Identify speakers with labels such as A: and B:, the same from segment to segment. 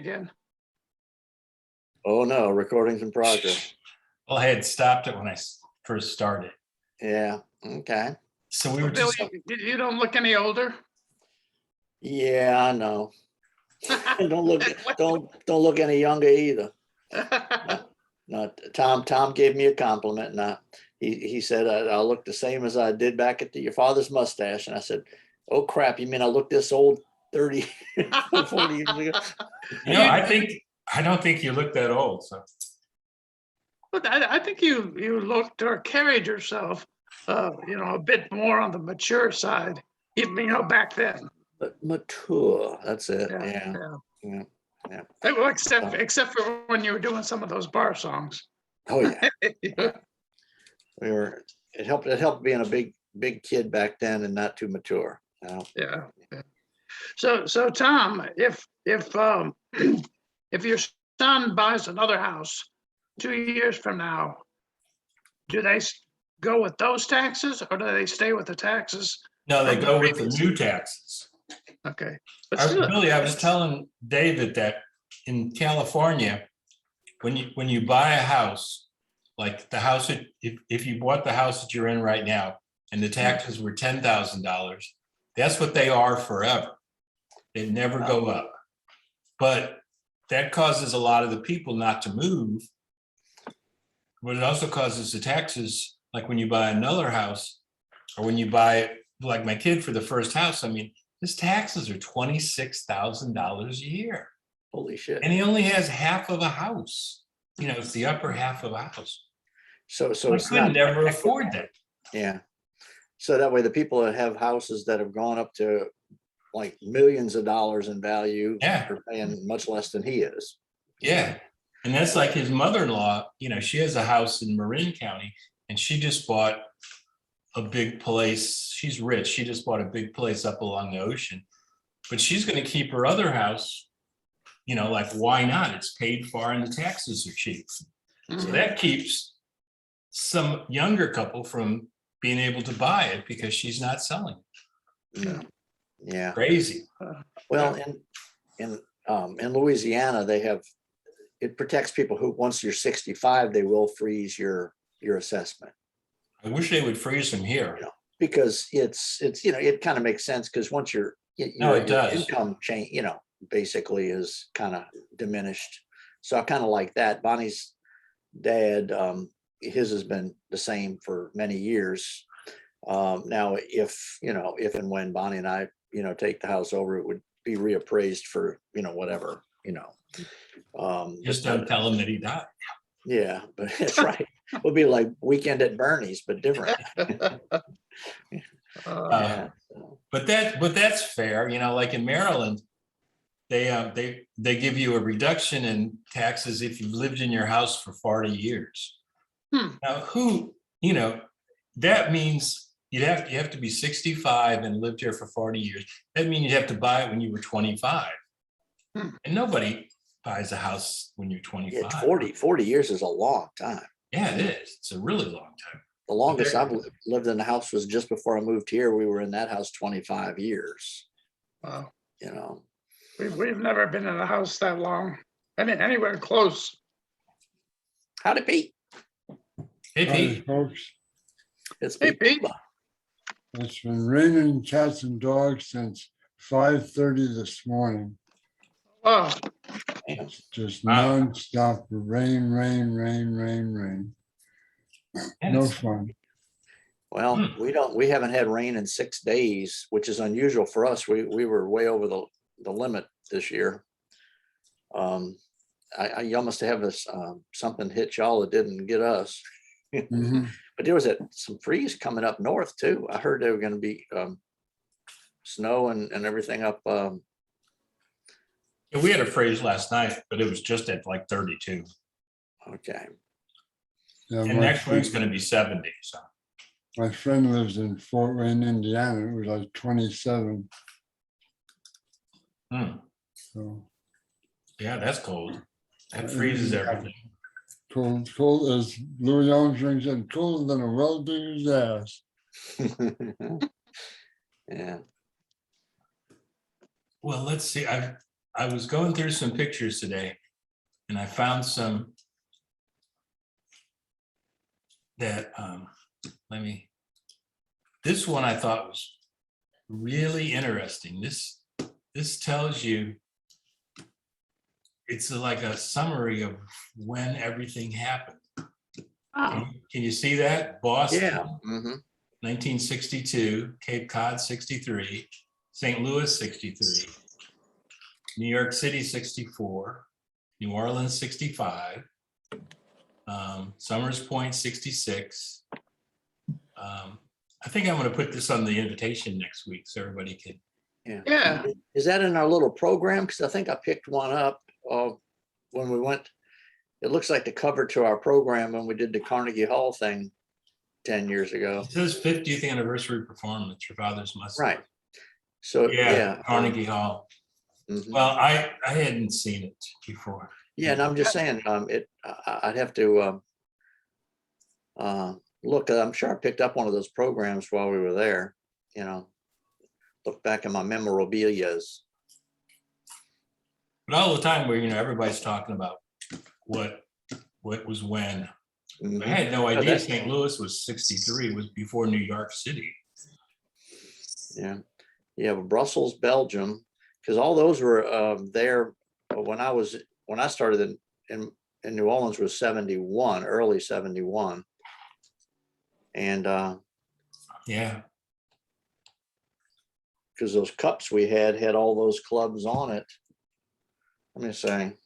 A: again.
B: Oh, no, recording's in progress.
C: Well, I had stopped it when I first started.
B: Yeah, okay.
C: So we
A: Well,
C: were
A: Bill,
C: just,
A: you don't look any older.
B: Yeah, I know. And don't look any younger either. Not Tom gave me a compliment and he said I'll look the same as I did back at your father's mustache. And I said, oh crap, you mean I look this old 30, 40 years ago?
C: I don't think you look that old, so.
A: But I think you looked or carried yourself, a bit more on the mature side, even back then.
B: But mature, that's it.
A: Yeah,
B: Yeah.
A: Well, except for when you were doing some of those bar songs.
B: Oh yeah. It helped being a big kid back then and not too mature.
A: Yeah. So Tom, if if your son buys another house 2 years from now, do they go with those taxes or do they stay with the taxes?
C: No, they go with the new taxes.
A: Okay. But still,
C: I was telling David that in California, when you buy a house, like the house, if you bought the house that you're in right now and the taxes were $10,000, that's what they are forever. They never go up. But that causes a lot of the people not to move. But it also causes the taxes, like when you buy another house or when you buy, like my kid for the first house, I mean, his taxes are $26,000 a year.
B: Holy shit.
C: And he only has half of a house. It's the upper half of a house.
B: So
C: I
B: it's
C: could
B: not
C: never afford that.
B: Yeah. So that way the people that have houses that have gone up to like millions of dollars in value are paying much less than he is.
C: Yeah. And that's like his mother-in-law, she has a house in Marin County and she just bought a big place. She's rich. She just bought a big place up along the ocean, but she's going to keep her other house, like why not? It's paid for and the taxes are cheap. So that keeps some younger couple from being able to buy it because she's not selling it.
B: Yeah.
C: Crazy.
B: Well, in Louisiana, it protects people who, once you're 65, they will freeze your assessment.
C: I wish they would freeze them here.
B: Because it's it kind of makes sense because once your income change, basically is kind of diminished. So I kind of like that. Bonnie's dad, his has been the same for many years. Now, if and when Bonnie and I, take the house over, it would be reappraised for, whatever,
C: Just don't tell him that he died.
B: Yeah, but that's right. It'll be like Weekend at Bernie's, but different.
C: But that's fair. Like in Maryland, they give you a reduction in taxes if you've lived in your house for 40 years. Now, that means you have to be 65 and lived here for 40 years. That means you have to buy it when you were 25. And nobody buys a house when you're 25.
B: Yeah, 40 years is a long time.
C: Yeah, it is. It's a really long time.
B: The longest I've lived in the house was just before I moved here. We were in that house 25 years.
A: Wow.
B: We've
A: never been in a house that long. Anywhere close.
B: Howdy, Pete.
C: Hey, Pete.
D: Folks,
B: It's
A: Hey, Pete.
D: it's been raining cats and dogs since 5:30 this morning.
A: Oh,
D: It's just
C: Wow.
D: nonstop rain. No fun.
B: Well, we haven't had rain in 6 days, which is unusual for us. We were way over the limit this year. You almost have this something hit y'all that didn't get us.
D: Mhm.
B: But there was some freeze coming up north too. I heard there were going to be snow and everything up.
C: Yeah, we had a freeze last night, but it was just at like 32.
B: Okay.
D: Yeah,
C: And next week's going to be 70. So
D: my friend lives in Fort Wayne, Indiana. It was like 27. So
C: yeah, that's cold. That freezes everything.
D: cold as Louis Armstrong said, colder than a well-digger's ass.
B: Yeah.
C: Well, let's see. I was going through some pictures today and I found some that, this one I thought was really interesting. This tells you, it's like a summary of when everything happened.
A: Oh,
C: Can you see that? Boston,
B: Yeah. Mhm.
C: 1962, Cape Cod, 63, St. Louis, 63, New York City, 64, New Orleans, 65, Summers Point, 66. I think I'm going to put this on the invitation next week so everybody can.
A: yeah.
B: Is that in our little program? Because I think I picked one up when we went. It looks like the cover to our program when we did the Carnegie Hall thing 10 years ago.
C: It says 50th anniversary performance, Your Father's Must.
B: Right. So, yeah.
C: Carnegie Hall.
B: Mhm.
C: Well, I hadn't seen it before.
B: Yeah, and I'm just saying, I'd have to look. I'm sure I picked up one of those programs while we were there. Look back in my memorabilias.
C: But all the time where, everybody's talking about what was when.
B: Mhm.
C: I had no idea
B: that's-
C: St. Louis was 63, was before New York City.
B: Yeah, but Brussels, Belgium, because all those were there when I started in New Orleans was 71, early 71, and
C: Yeah.
B: because those cups we had all those clubs on it. Let me say,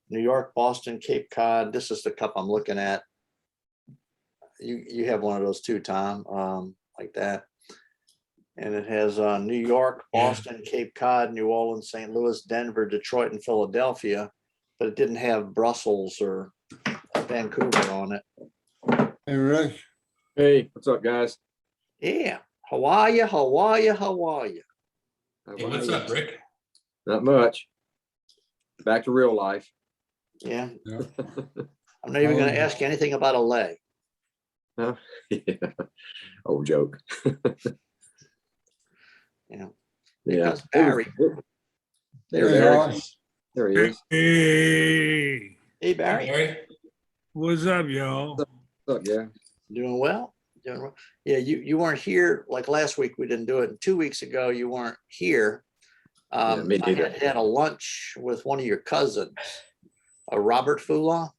B: New York, Boston, Cape Cod. This is the cup I'm looking at. You have one of those too, Tom, like that. And it has New York,
C: Yeah.
B: Boston, Cape Cod, New Orleans, St. Louis, Denver, Detroit, and Philadelphia, but it didn't have Brussels or Vancouver on it.
D: Hey, Rick,
E: Hey, what's up, guys?
B: Yeah, Hawaii.
E: How
C: Hey,
E: about
C: what's
E: you?
C: up, Rick?
E: Not much. Back to real life.
B: Yeah,
D: yeah,
B: I'm not even going to ask you anything about LA.
E: Huh? Yeah. Old joke.
B: Yeah,
E: Yeah.
B: because Barry.
E: There,
D: hey,
E: there,
D: Hoss,
E: there he is.
F: Hey,
B: Hey,
C: Hey,
B: Barry,
C: Barry?
F: what's up, y'all?
E: What's up, yeah?
B: doing well? Doing well. Yeah, you weren't here like last week. We didn't do it. And 2 weeks ago, you weren't here.
E: Me
B: I
E: neither.
B: had a lunch with one of your cousins, Robert Fula.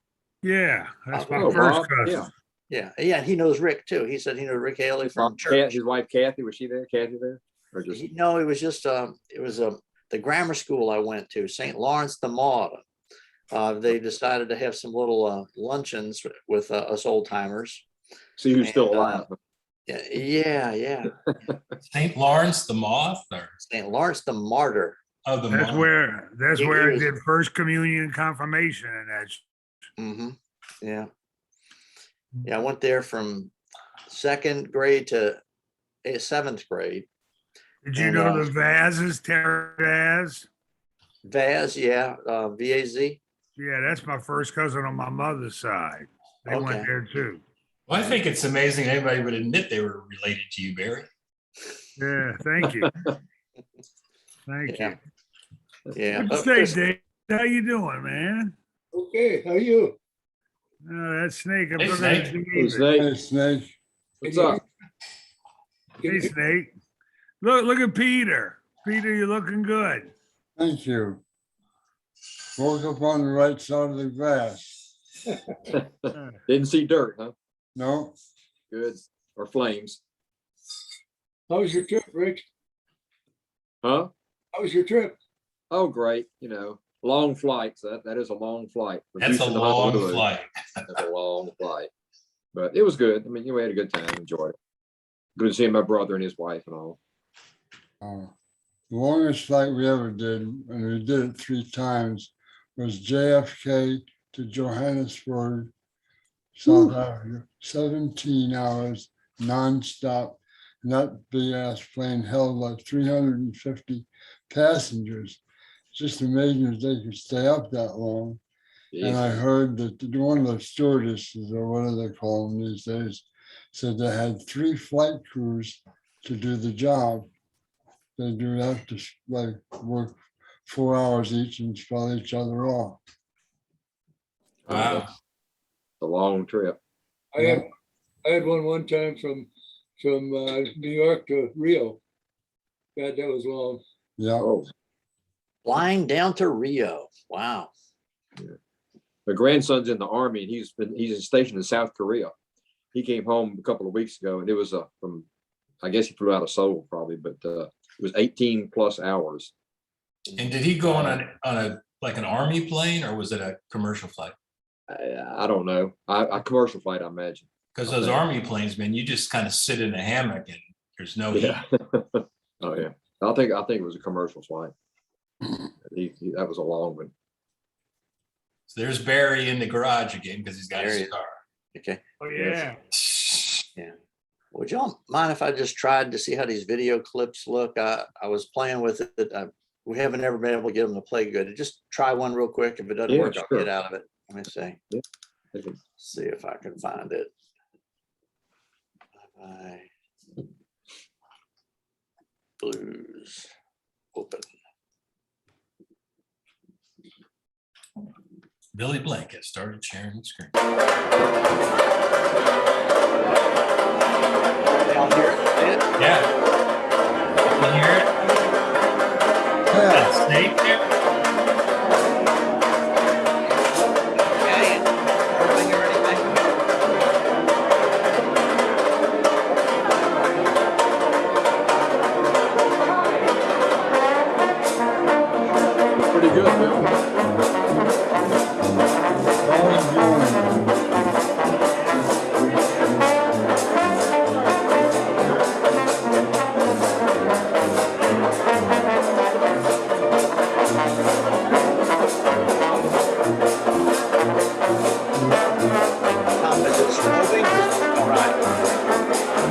F: Yeah, that's my
B: Oh,
F: first
E: Bob,
F: cousin.
B: Yeah, he knows Rick too. He said he knew Rick Haley from
E: Bob,
B: church.
E: his wife Kathy, was she there? Kathy there? Or just
B: No, it was just it was the grammar school I went to, St. Lawrence de Maura. They decided to have some little luncheons with us old timers.
E: see who's still
B: And,
E: alive?
B: Yeah.
C: St. Lawrence the Moth or
B: St. Lawrence the Martyr.
C: oh the
F: That's
C: Moth.
F: where
B: He
F: I
B: was-
F: did first communion and confirmation, and that's
B: Yeah. I went there from 2nd grade to 7th grade.
F: Did you
B: And,
F: know the Vazes, Terry Vaz?
B: Vaz, VAZ.
F: Yeah, that's my first cousin on my mother's side. They
B: Okay.
F: went there too.
C: Well, I think it's amazing anybody would admit they were related to you, Barry.
F: Yeah, thank you. Thank
B: Yeah.
F: you.
B: Yeah.
F: Good
B: but
F: to say,
B: Chris-
F: Dave. How you doing, man?
D: okay, how are you?
F: Oh, that snake. I'm
C: Hey,
F: looking
C: Snake.
F: at
E: Hey,
F: David.
E: Snake,
D: Hey, Snake,
E: what's up?
F: Hey, Snake. Look at Peter. Peter, you're looking good.
D: thank you. Woke up on the right side of the grass.
E: Didn't see dirt, huh?
D: No,
E: Good. Or flames.
G: How was your trip, Rick?
E: Huh?
G: How was your trip?
E: Oh, great. Long flights. That is a long flight.
C: That's a
E: Reducing the
C: long
E: Honolulu.
C: flight.
E: That's a long flight. But it was good. I mean, we had a good time, enjoyed it. Good to see my brother and his wife and all.
D: the longest flight we ever did, and we did it 3 times, was JFK to Johannesburg, South Africa, 17 hours nonstop. And that big ass plane held like 350 passengers. Just amazing that they could stay up that long. And I
E: Jesus.
D: heard that one of the stewardesses, or what do they call them these days, said they had 3 flight crews to do the job. they do that to like work 4 hours each and spell each other off.
C: Wow.
E: A long trip.
G: I had one time from New York to Rio. God, that was long.
D: Yeah,
E: Oh,
B: Flying down to Rio. Wow.
E: my grandson's in the army and he's stationed in South Korea. He came home a couple of weeks ago and it was from, I guess he flew out of Seoul probably, but it was 18 plus hours.
C: And did he go on a like an army plane or was it a commercial flight?
E: I don't know. A commercial flight, I imagine.
C: Because those army planes, man, you just kind of sit in a hammock and there's no heat.
E: Yeah. Oh yeah. I think it was a commercial flight. That was a long one.
C: So there's Barry in the garage again because he's got
B: There he
C: his
B: is.
C: car.
B: Okay.
F: Oh, yeah.
B: Would y'all mind if I just tried to see how these video clips look? I was playing with it. We haven't ever been able to get them to play good. Just try one real quick. If it doesn't
E: Yeah,
B: work, I'll
E: sure.
B: get out of it. Let me see.
E: I think-
B: See if I can find it. Blues. Open.
C: Billy Blanket started sharing the screen.
B: Y'all hear it?
C: Yeah. You hear it?
D: yeah,
C: That snake there?
B: Okay. Everything or anything?
E: Pretty good, Bill.
D: all enjoying.
B: Tom, is it moving? All right.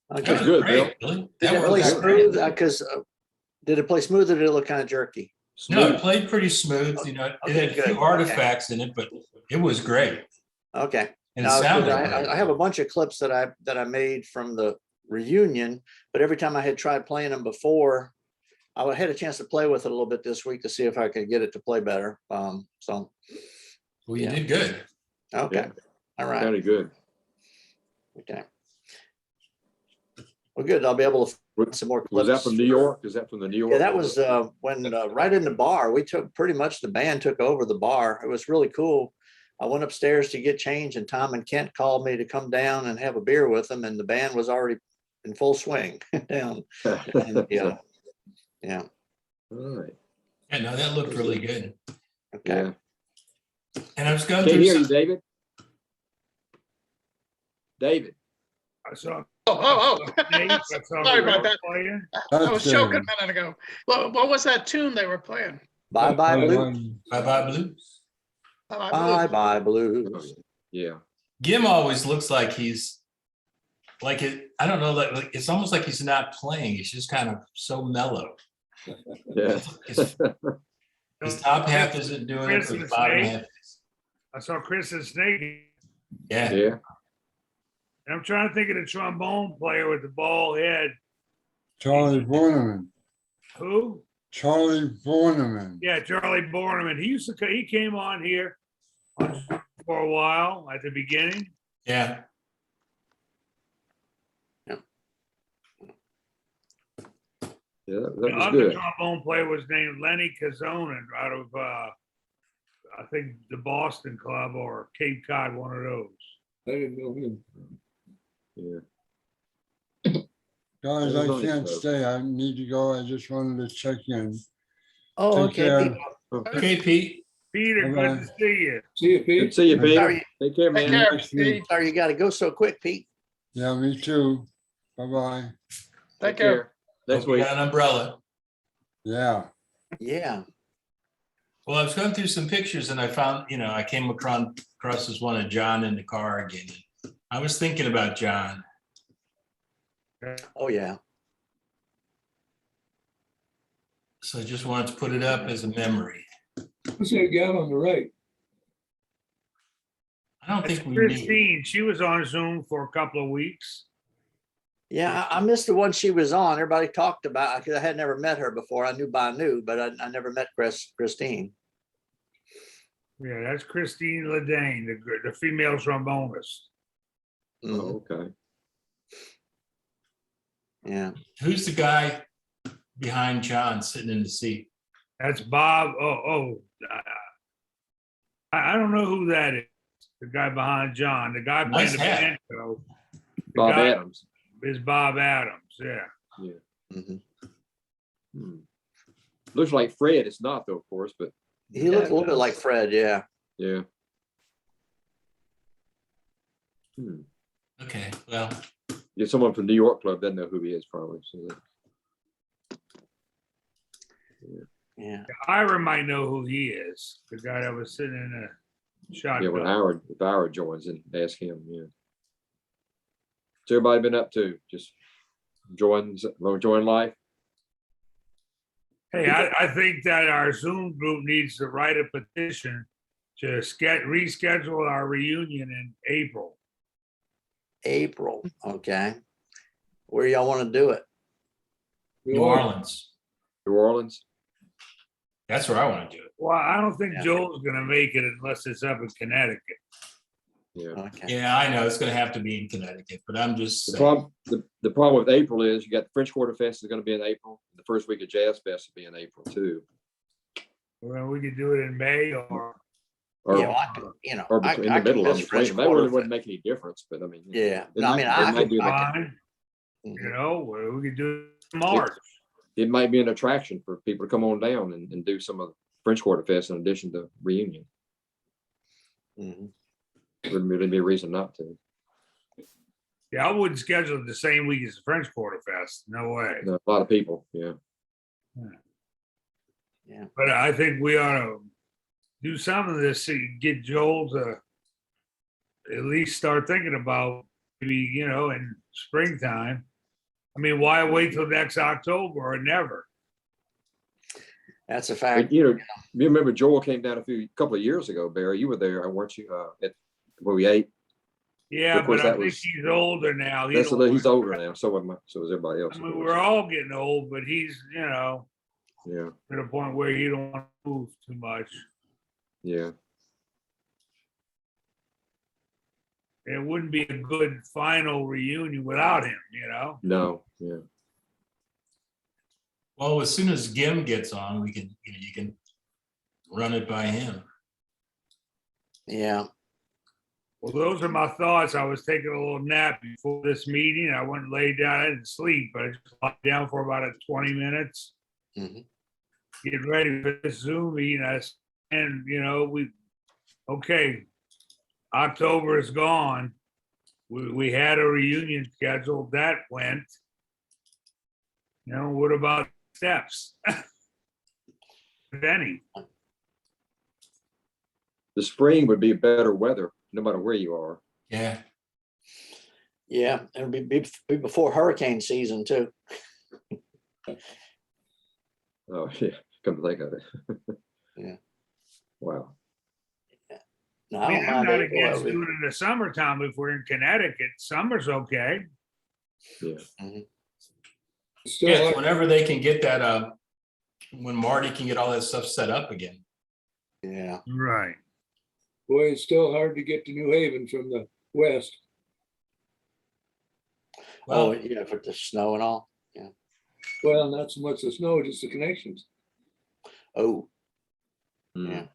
C: That was
E: good,
C: great, Billy.
B: Did
C: That
B: it really
C: worked out great.
B: smooth? Because did it play smooth or did it look kind of jerky?
C: No,
E: Smooth.
C: it played pretty smooth, you know, it
B: Okay,
C: had a
B: good.
C: few artifacts in it, but it was great.
B: Okay.
C: And it
B: Now, 'cause
C: sounded
B: I
C: great.
B: have a bunch of clips that I made from the reunion, but every time I had tried playing them before, I had a chance to play with it a little bit this week to see if I could get it to play better. So,
C: Well, you
B: yeah.
C: did good.
B: okay.
E: Yeah.
B: All right.
E: Sounded good.
B: Okay. Well, good. I'll be able to find some more
E: Was that
B: clips.
E: from New York? Is that from the New York?
B: Yeah, that was when right in the bar, we took pretty much the band took over the bar. It was really cool. I went upstairs to get change and Tom and Kent called me to come down and have a beer with them. And the band was already in full swing down. And, yeah. Yeah.
E: All right.
C: Yeah, no, that looked really good.
B: Okay.
E: Yeah.
C: And I was going
E: Can't
C: through
E: hear you,
C: some,
E: David. David.
F: I saw.
A: Oh.
F: Nate, I saw
A: Sorry about
F: Rick
A: that.
F: playing.
A: I
D: That's
A: was choking
D: David.
A: a minute ago. What was that tune they were playing?
B: Bye bye
D: Bye-bye.
B: blue.
C: Bye-bye Blues.
B: Bye bye
E: Oh,
B: blues.
E: yeah.
C: Gim always looks like he's like it. I don't know, like it's almost like he's not playing. He's just kind of so mellow.
E: Yeah.
C: His top half isn't doing it, but his bottom half is.
F: I saw Chris and Snake.
C: Yeah.
E: Yeah.
F: I'm trying to think of the trombone player with the bald head.
D: Charlie Borneman.
F: Who?
D: Charlie Borneman.
F: Yeah, Charlie Borneman. He came on here for a while at the beginning.
C: Yeah.
E: Yeah, that
F: The
E: was
F: other
E: good.
F: trombone player was named Lenny Kazonen out of I think the Boston Club or Cape Cod, one of those.
G: I didn't know him.
E: Yeah.
D: Guys,
E: That
D: I
E: was nice,
D: can't
E: though.
D: stay. I need to go. I just wanted to check in.
B: Oh,
D: Take
B: okay.
D: care.
B: Pete.
C: Okay, Pete.
F: Peter, good
D: Bye-bye.
F: to see you.
G: See you,
E: Good
G: Pete.
E: to see you, Peter.
B: Sorry,
E: Take care,
A: Take
E: man.
A: care,
D: Next week.
A: Pete.
B: sorry you got to go so quick, Pete.
D: Yeah, me too. Bye-bye.
A: Take care.
E: Next
C: Hope you
E: week.
C: got an umbrella.
D: Yeah.
B: Yeah.
C: Well, I was going through some pictures and I found, I came across this one of John in the car again. I was thinking about John.
B: Oh, yeah.
C: So I just wanted to put it up as a memory.
G: Who's that gal on the right?
C: I don't
F: That's
C: think we need.
F: Christine. She was on Zoom for a couple of weeks.
B: Yeah, I missed the one she was on. Everybody talked about, because I had never met her before. I knew Banu, but I never met Christine.
F: Yeah, that's Christine Ledane, the female trombonist.
B: Mhm.
E: Oh, okay.
B: Yeah.
C: Who's the guy behind John sitting in the seat?
F: That's Bob. I don't know who that is. The guy behind John, the guy playing
C: Nice
F: the
C: hat.
F: banjo
E: Bob
F: guy-
E: Adams.
F: is Bob Adams. Yeah.
B: Mhm.
E: Hmm. Looks like Fred. It's not though, of course, but
B: He looked a little bit like Fred. Yeah.
E: yeah. Hmm.
C: Okay, well,
E: Yeah, someone from New York Club doesn't know who he is probably. So
B: Yeah.
F: Ira might know who he is. The guy that was sitting in a
E: yeah, when
F: shotgun.
E: if Howard joins in, ask him. Yeah. What's everybody been up to? Just enjoying life.
F: Hey, I think that our Zoom group needs to write a petition to reschedule our reunion in April.
B: April. Okay. Where y'all want to do it?
C: New Orleans.
E: New Orleans.
C: That's where I want to do it.
F: Well, I don't think
B: Yeah.
F: Joel's gonna make it unless it's up in Connecticut.
E: Yeah.
B: Okay.
C: Yeah, I know it's going to have to be in Connecticut, but I'm just
E: The
C: saying.
E: problem, the problem with April is you got the French Quarter Fest is going to be in April. The first week of Jazz Fest will be in April too.
F: Well, we could do it in May or
E: Or,
B: Yeah, well, I could, you know,
E: or
B: I
E: between
B: I
E: the middle
B: could
E: of
B: miss
E: it.
B: French
E: That really
B: Quarter.
E: wouldn't make any difference, but I mean.
B: Yeah.
E: It
B: No, I mean,
E: might- it might do like
F: fine,
B: Mhm.
F: you know, we could do it in March.
E: It might be an attraction for people to come on down and do some of the French Quarter Fest in addition to reunion.
B: Mhm.
E: Wouldn't really be a reason not to.
F: Yeah, I wouldn't schedule it the same week as the French Quarter Fest. No way.
E: A lot of people, yeah.
F: But I think we ought to do some of this, to get Joel to at least start thinking about maybe, in springtime. I mean, why wait till next October or never?
B: That's a
E: But,
B: fact.
E: you remember Joel came down a couple of years ago, Barry, you were there, weren't you, at where we ate?
F: Yeah,
E: Of course,
F: but I
E: that
F: think
E: was-
F: he's older now. He
E: He's
F: don't
E: older
F: want-
E: now, so is everybody else.
F: I
E: of
F: mean,
E: course.
F: we're all getting old, but he's,
E: Yeah,
F: to the point where he don't want to move too much.
E: yeah.
F: it wouldn't be a good final reunion without him, you know?
E: No, yeah.
C: Well, as soon as Gim gets on, we can, you can run it by him.
B: Yeah,
F: Well, those are my thoughts. I was taking a little nap before this meeting. I went and laid down. I didn't sleep, but I just lay down for about 20 minutes.
B: Mhm.
F: Get ready for this Zoom meeting. And, you know, okay, October is gone. We had a reunion scheduled. That went. You know, what about steps? If any.
E: The spring would be better weather, no matter where you are.
C: Yeah.
B: yeah, it'll be before hurricane season too.
E: Oh, yeah, come to think of it.
B: Yeah.
E: Wow.
B: No,
F: I
B: I
F: mean,
B: don't
F: I'm
B: mind
F: not
B: April.
F: against doing it in the summertime if we're in Connecticut. Summer's okay.
E: Yeah.
G: It's still
C: Yeah,
G: hard-
C: whenever they can get that, when Marty can get all that stuff set up again.
B: Yeah,
F: Right.
G: Boy, it's still hard to get to New Haven from the west.
B: oh,
C: Well,
B: yeah, for the snow and all.
G: Well, not so much the snow, just the connections.
B: Oh,
E: Mm.
B: Yeah.
C: I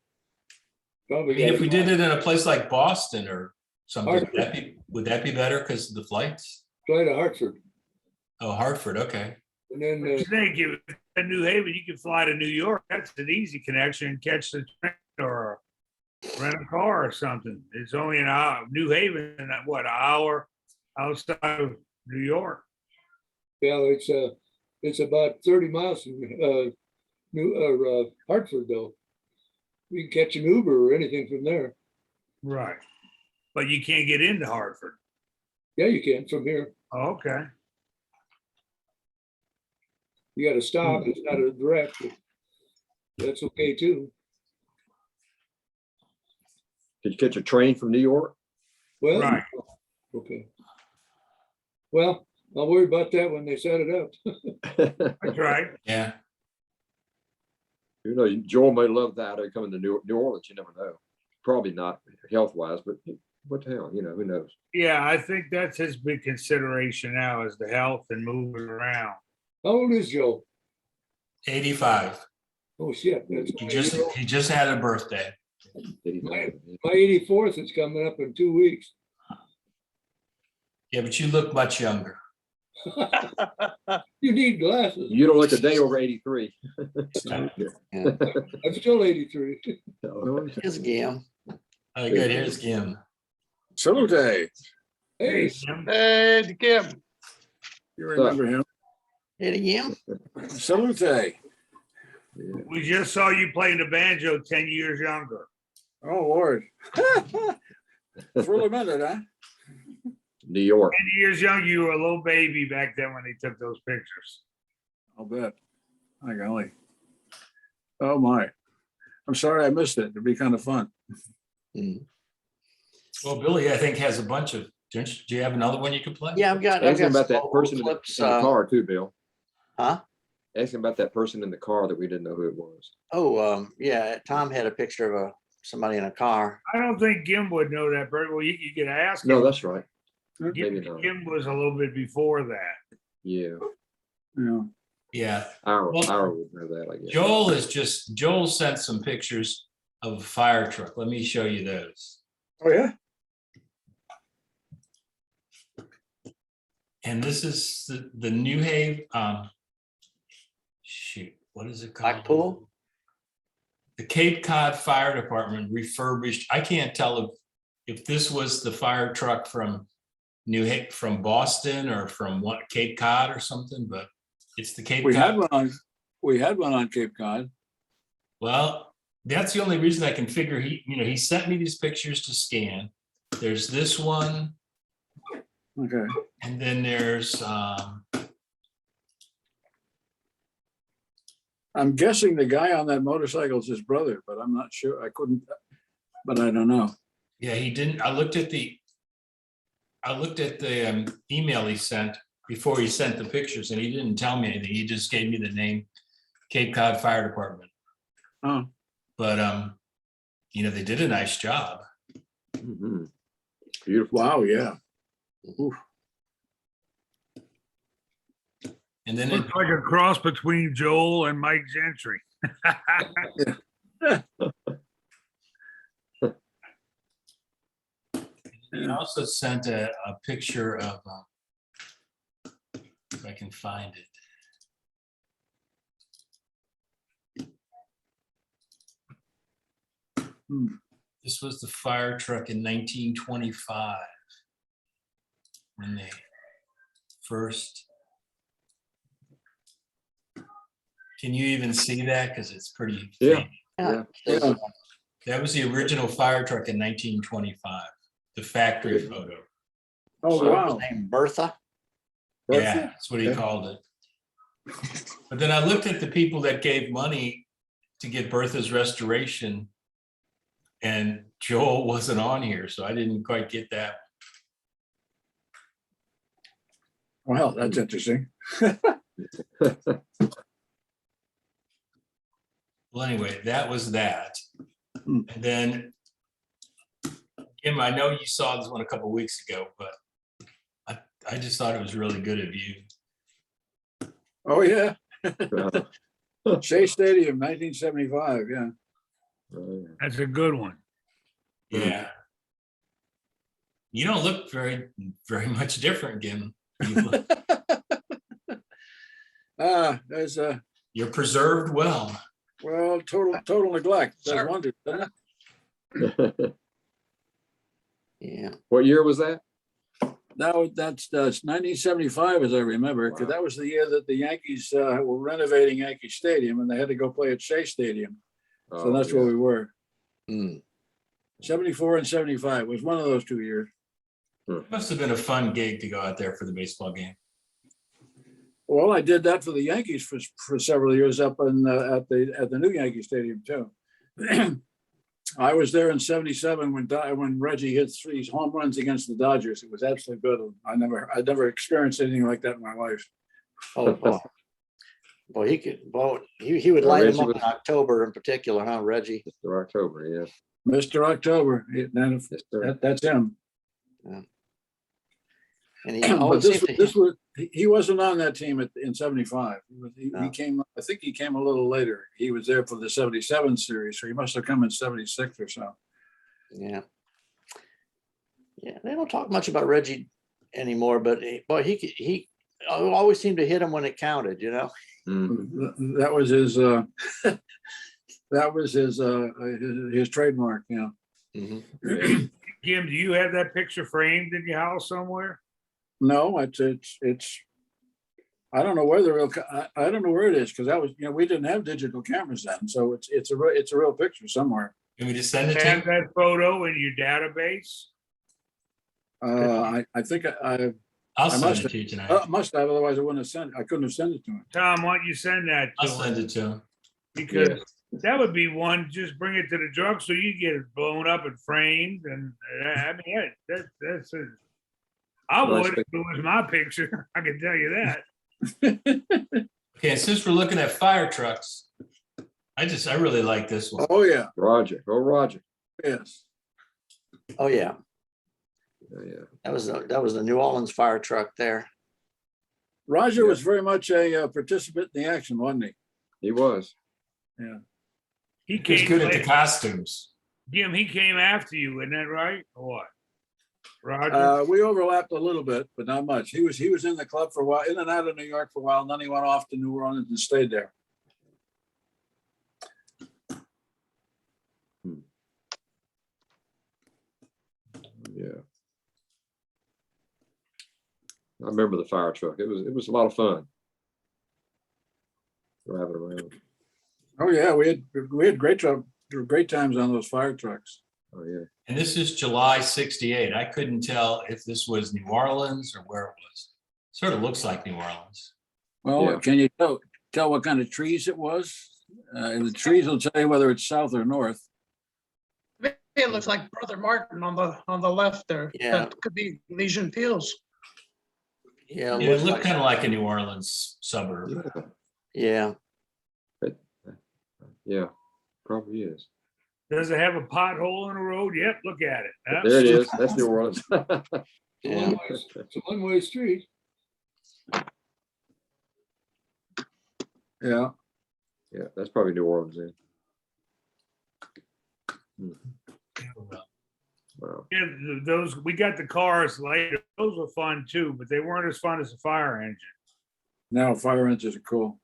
G: Probably.
C: mean, if we
G: gotta
C: did it in a place like Boston or something,
G: Hartford.
C: would that be better because of the flights?
G: Fly to Hartford.
C: Oh, Hartford, okay.
G: And then,
F: What you think? In New Haven, you can fly to New York. That's an easy connection and catch the train or rent a car or something. It's only an hour. New Haven, what, an hour outside of New York?
G: yeah, it's about 30 miles from Hartford though. You can catch an Uber or anything from there.
F: Right. But you can't get into Hartford.
G: Yeah, you can from here.
F: Oh, okay.
G: You got to stop. It's not a direct, but that's okay too.
E: Did you catch a train from New York?
G: Well,
F: Right.
G: okay. Well, I'll worry about that when they set it up.
F: That's right.
C: Yeah.
E: You know, Joel may love that or coming to New Orleans. You never know. Probably not health wise, but what the hell, you know, who knows?
F: Yeah, I think that's his big consideration now is the health and moving around.
G: How old is Joe?
C: 85.
G: Oh, shit. That's
C: He just had a birthday.
G: my 84th is coming up in 2 weeks.
C: Yeah, but you look much younger.
G: You need glasses.
E: You don't look a day over 83.
G: I'm still 83.
B: here's Gim.
C: Oh, good. Here's Gim.
H: Salute.
G: Hey,
F: Jim.
A: Hey, Kim,
H: You remember him?
B: Hey, Gim.
H: Salute.
F: We just saw you playing the banjo 10 years younger.
H: Oh, Lord. For a minute, huh?
E: New York.
F: 10 years young, you were a little baby back then when they took those pictures.
H: I'll bet. My golly. Oh, my. I'm sorry I missed it. It'd be kind of fun.
C: Well, Billy, I think, has a bunch of, do you have another one you could play?
B: Yeah, I've got
E: Ask him about
B: some
E: that
B: old
E: person in the
B: clips.
E: car too, Bill.
B: Huh?
E: Ask him about that person in the car that we didn't know who it was.
B: Oh, yeah, Tom had a picture of somebody in a car.
F: I don't think Gim would know that very well. You could ask him.
E: No, that's right.
F: Gim,
E: maybe not.
F: Gim was a little bit before that.
E: Yeah.
H: Yeah.
C: Yeah.
E: Our
C: Well,
E: would know that, I guess.
C: Joel sent some pictures of a fire truck. Let me show you those.
H: Oh, yeah?
C: And this is the New Haven, shoot, what is it called?
B: Blackpool?
C: The Cape Cod Fire Department refurbished. I can't tell if this was the fire truck from from Boston or from Cape Cod or something, but it's the Cape
H: We had
C: Cod.
H: we had one on Cape Cod.
C: Well, that's the only reason I can figure he sent me these pictures to scan. There's this one,
H: Okay.
C: and then there's
H: I'm guessing the guy on that motorcycle is his brother, but I'm not sure. I couldn't, but I don't know.
C: yeah, he didn't. I looked at the email he sent before he sent the pictures, and he didn't tell me anything. He just gave me the name Cape Cod Fire Department.
H: Oh,
C: But they did a nice job.
E: Mhm. Beautiful.
H: Wow, yeah. Oof.
C: And then it,
F: Looks like a cross between Joel and Mike Gentry.
C: he also sent a picture of, if I can find it.
H: Hmm.
C: This was the fire truck in 1925 when they first. Can you even see that? Because it's pretty.
E: Yeah.
C: faint.
B: Yeah.
H: Yeah.
C: That was the original fire truck in 1925, the factory
E: Good.
C: photo.
H: Oh,
B: So it was
H: wow.
B: named Bertha.
C: Yeah,
E: Bertha?
C: that's what he
H: Okay.
C: called it. But then I looked at the people that gave money to get Bertha's restoration, and Joel wasn't on here, so I didn't quite get that.
H: Well, that's interesting.
C: Well, anyway, that was that.
H: Hmm.
C: And then, Kim, I know you saw this one a couple weeks ago, but I just thought it was really good of you.
H: Oh, yeah.
E: Uh,
H: Shea Stadium, 1975, yeah.
E: yeah.
F: That's a good one.
C: Yeah. You don't look very much different, Kim. You look-
H: There's
C: You're preserved well.
H: well, total neglect. Does
A: Sure.
H: wonders, doesn't it?
B: Yeah.
E: What year was that?
H: That's 1975, as I remember, because that was the year that the Yankees were renovating Yankee Stadium, and they had to go play at Shea Stadium. So
E: Oh,
H: that's
E: yeah.
H: where we were.
B: Mm.
H: 74 and 75 was one of those 2 years.
C: It must have been a fun gig to go out there for the baseball game.
H: Well, I did that for the Yankees for several years up in at the new Yankee Stadium too. I was there in '77 when Reggie hit 3 home runs against the Dodgers. It was absolutely good. I never experienced anything like that in my life.
B: Oh, boy. Boy, he would
E: Yeah,
B: light him
E: Reggie
B: up
E: was-
B: in October in particular, huh, Reggie?
E: Mr. October, yeah.
H: Mr. October,
E: Yes, sir.
H: that's him.
B: And he
H: But
B: always seemed to
H: this was he wasn't on that team in '75. He
B: No.
H: came. I think he came a little later. He was there for the '77 series, so he must have come in '76 or so.
B: Yeah. Yeah, they don't talk much about Reggie anymore, but boy, he always seemed to hit him when it counted, you know?
E: Mhm.
H: That was his. That was his trademark. Yeah.
B: Mhm.
F: Jim, do you have that picture framed in your house somewhere?
H: No, it's. I don't know where the real. I don't know where it is because that was. We didn't have digital cameras then, so it's a real picture somewhere.
C: Can we just send it to
F: Have
C: you?
F: that photo in your database?
H: I think I
C: I'll
H: I
C: send
H: must
C: it
H: have-
C: to you tonight.
H: must have, otherwise I wouldn't have sent. I couldn't have sent it to him.
F: Tom, why don't you send that
C: I'll
F: to
C: send
F: him?
C: it to him.
F: Because that would be one, just bring it to the drug so you get it blown up and framed and, I mean, that's a. I
E: Nice
F: would, if it was my picture, I can tell you that.
C: Okay, and since we're looking at fire trucks, I really like this one.
H: Oh, yeah,
E: Roger. Oh, Roger.
H: yes.
B: Oh, yeah.
E: Yeah.
B: That was the New Orleans fire truck there.
H: Roger
E: Yeah.
H: was very much a participant in the action, wasn't he?
E: He was.
F: He
C: He's
F: came,
C: good at the
F: late.
C: costumes.
F: Jim, he came after you, isn't that right? Or what? Roger?
H: We overlapped a little bit, but not much. He was in the club for a while, in and out of New York for a while, and then he went off to New Orleans and stayed there.
E: Yeah. I remember the fire truck. It was a lot of fun. Driving around.
H: Oh, yeah, we had great times on those fire trucks.
E: Oh, yeah.
C: And this is July '68. I couldn't tell if this was New Orleans or where it was. Sort of looks like New Orleans.
H: Well,
E: Yeah.
H: can you tell what kind of trees it was? The trees will tell you whether it's south or north.
A: It looks like Brother Martin on the left there.
B: Yeah.
A: That could be Legion Fields.
B: Yeah.
C: It
B: looks
C: looked
B: like-
C: kind of like a New Orleans suburb.
E: Yeah.
B: Yeah.
E: Yeah. Probably is.
F: Does it have a pothole in the road? Yep, look at it. Yep.
E: There it is. That's New Orleans.
B: Yeah.
G: It's a one-way street.
H: Yeah.
E: Yeah, that's probably New Orleans then. Wow.
F: Yeah, those, we got the cars later. Those were fun too, but they weren't as fun as the fire engine.
H: Now fire engines are cool.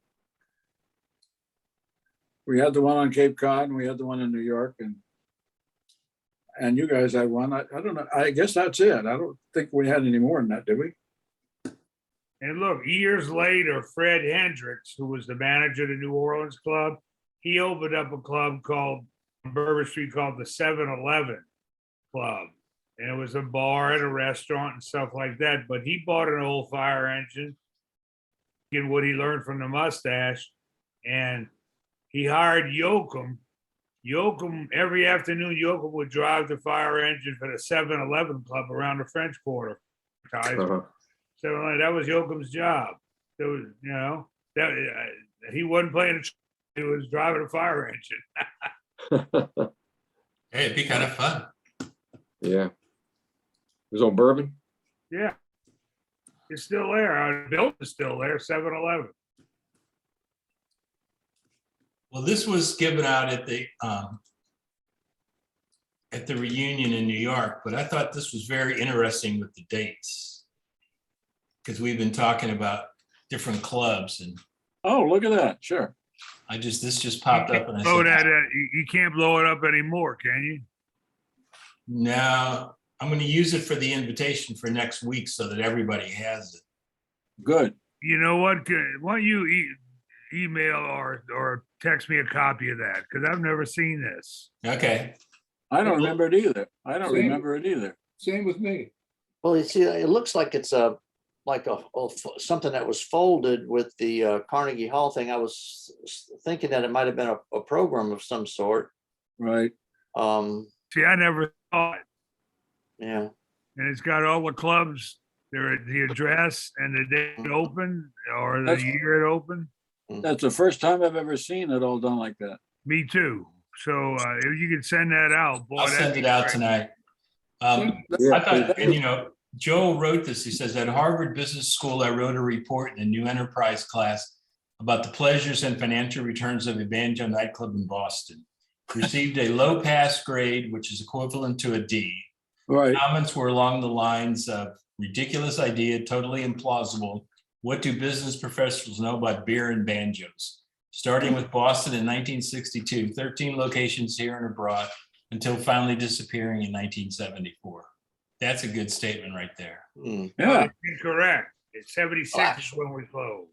H: We had the one on Cape Cod and we had the one in New York and you guys had one. I don't know. I guess that's it. I don't think we had any more than that, did we?
F: And look, years later, Fred Hendricks, who was the manager of the New Orleans club, he opened up a club called Bourbon Street called the 7-Eleven Club. And it was a bar and a restaurant and stuff like that. But he bought an old fire engine, and what he learned from the mustache, and he hired Yoakum. Yoakum, every afternoon, Yoakum would drive the fire engine for the 7-Eleven Club around the French Quarter.
E: Uh-huh.
F: So that was Yoakum's job. There was, you know, that he wasn't playing. He was driving a fire engine.
C: Hey, it'd be kind of fun.
E: Yeah. It was on Bourbon.
F: Yeah, it's still there. Our building is still there. 7-Eleven.
C: Well, this was given out at the reunion in New York, but I thought this was very interesting with the dates. Because we've been talking about different clubs and
H: Oh, look at that. Sure.
C: this just popped up and I
F: Blow that.
C: said,
F: You can't blow it up anymore, can you?
C: no, I'm going to use it for the invitation for next week so that everybody has it.
H: Good.
F: You know what? Why don't you email or text me a copy of that? Because I've never seen this.
C: Okay.
H: I don't remember it either. I don't
G: Same.
H: remember it either.
G: Same with me.
B: Well, you see, it looks like it's something that was folded with the Carnegie Hall thing. I was thinking that it might have been a program of some sort.
H: Right.
F: See, I never saw it.
B: Yeah.
F: And it's got all the clubs, the address and the date it opened or the
H: That's-
F: year it opened.
H: That's the first time I've ever seen it all done like that.
F: Me too. So if you could send that out, boy,
C: I'll
F: that'd
C: send
F: be
C: it out
F: great.
C: tonight.
E: Yeah,
C: I thought, and you know, Joel wrote this. He says, at Harvard Business School, I wrote a report in a new enterprise class about the pleasures and financial returns of a banjo nightclub in Boston. Received a low pass grade, which is equivalent to a D.
H: Right.
C: Comments were along the lines of ridiculous idea, totally implausible. What do business professionals know about beer and banjos? Starting with Boston in 1962, 13 locations here and abroad, until finally disappearing in 1974. That's a good statement right there.
B: Mm.
H: Yeah.
F: Incorrect. It's 76
B: Oh,
F: is when we closed.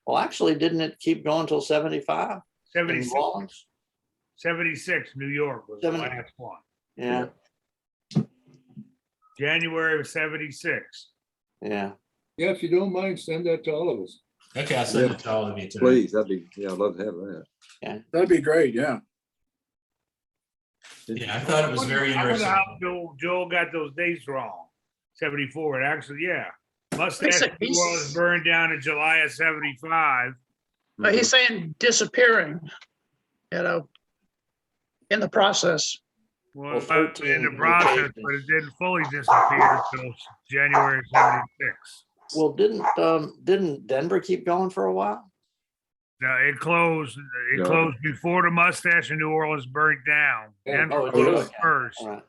B: Well, actually, didn't it keep going till 75 in
F: 76,
B: New Orleans?
F: 76, New York was the
B: 70.
F: last one.
B: Yeah,
F: January of 76.
B: yeah.
G: Yeah, if you don't mind, send that to all of us.
C: Okay, I'll send it to all of you tonight.
E: Please, I'd love to have that.
H: That'd be great. Yeah.
C: Yeah, I thought it was very
F: I wonder
C: interesting.
F: how Joel got those dates wrong. 74, it actually, yeah. Mustache
A: Listen,
F: New Orleans burned down in July of 75.
A: But he's saying disappearing, you know, in the process.
F: Well,
B: Well, 13
F: in the process,
B: locations.
F: but it didn't fully disappear until January of 76.
B: Well, didn't Denver keep going for a while?
F: No, it closed. It
E: No.
F: closed before the Mustache in New Orleans burnt down.
G: Yeah.
F: Denver
B: Oh, it did,
F: closed
B: okay.
F: first.
B: All right.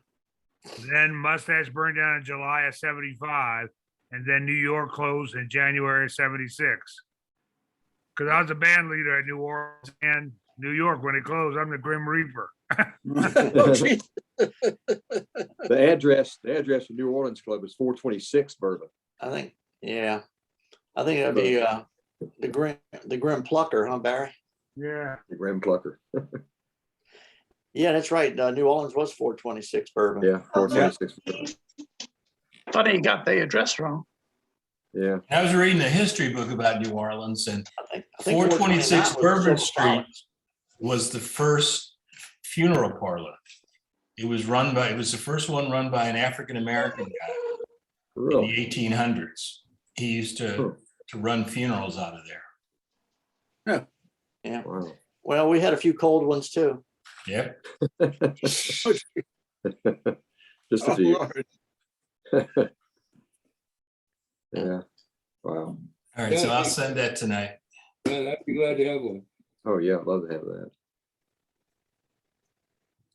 F: Then Mustache burned down in July of 75, and then New York closed in January of 76. Because I was a band leader at New Orleans and New York when it closed. I'm the Grim Reaper.
E: The address of New Orleans Club is 426 Bourbon.
B: I think, yeah. I think that'd be the Grim Plucker, huh, Barry?
F: Yeah.
E: The Graham Plucker.
B: Yeah, that's right. New Orleans was 426 Bourbon.
E: Yeah, 426 Bourbon.
A: Funny, he got the address wrong.
E: Yeah.
C: I was reading a history book about New Orleans, and
B: I think
C: 426
B: 429 was
C: Bourbon
B: Silver
C: Street
B: Flowers.
C: was the first funeral parlor. It was the first one run by an African-American guy in
E: Really?
C: the 1800s. He used to run funerals out of there.
B: Yeah.
E: Wow.
B: Well, we had a few cold ones too.
C: Yep.
E: Just a
H: Oh,
E: few.
H: Lord.
E: Yeah. Wow.
C: All right, so I'll send that tonight.
G: Yeah, I'd be glad to have one.
E: Oh, yeah, I'd love to have that.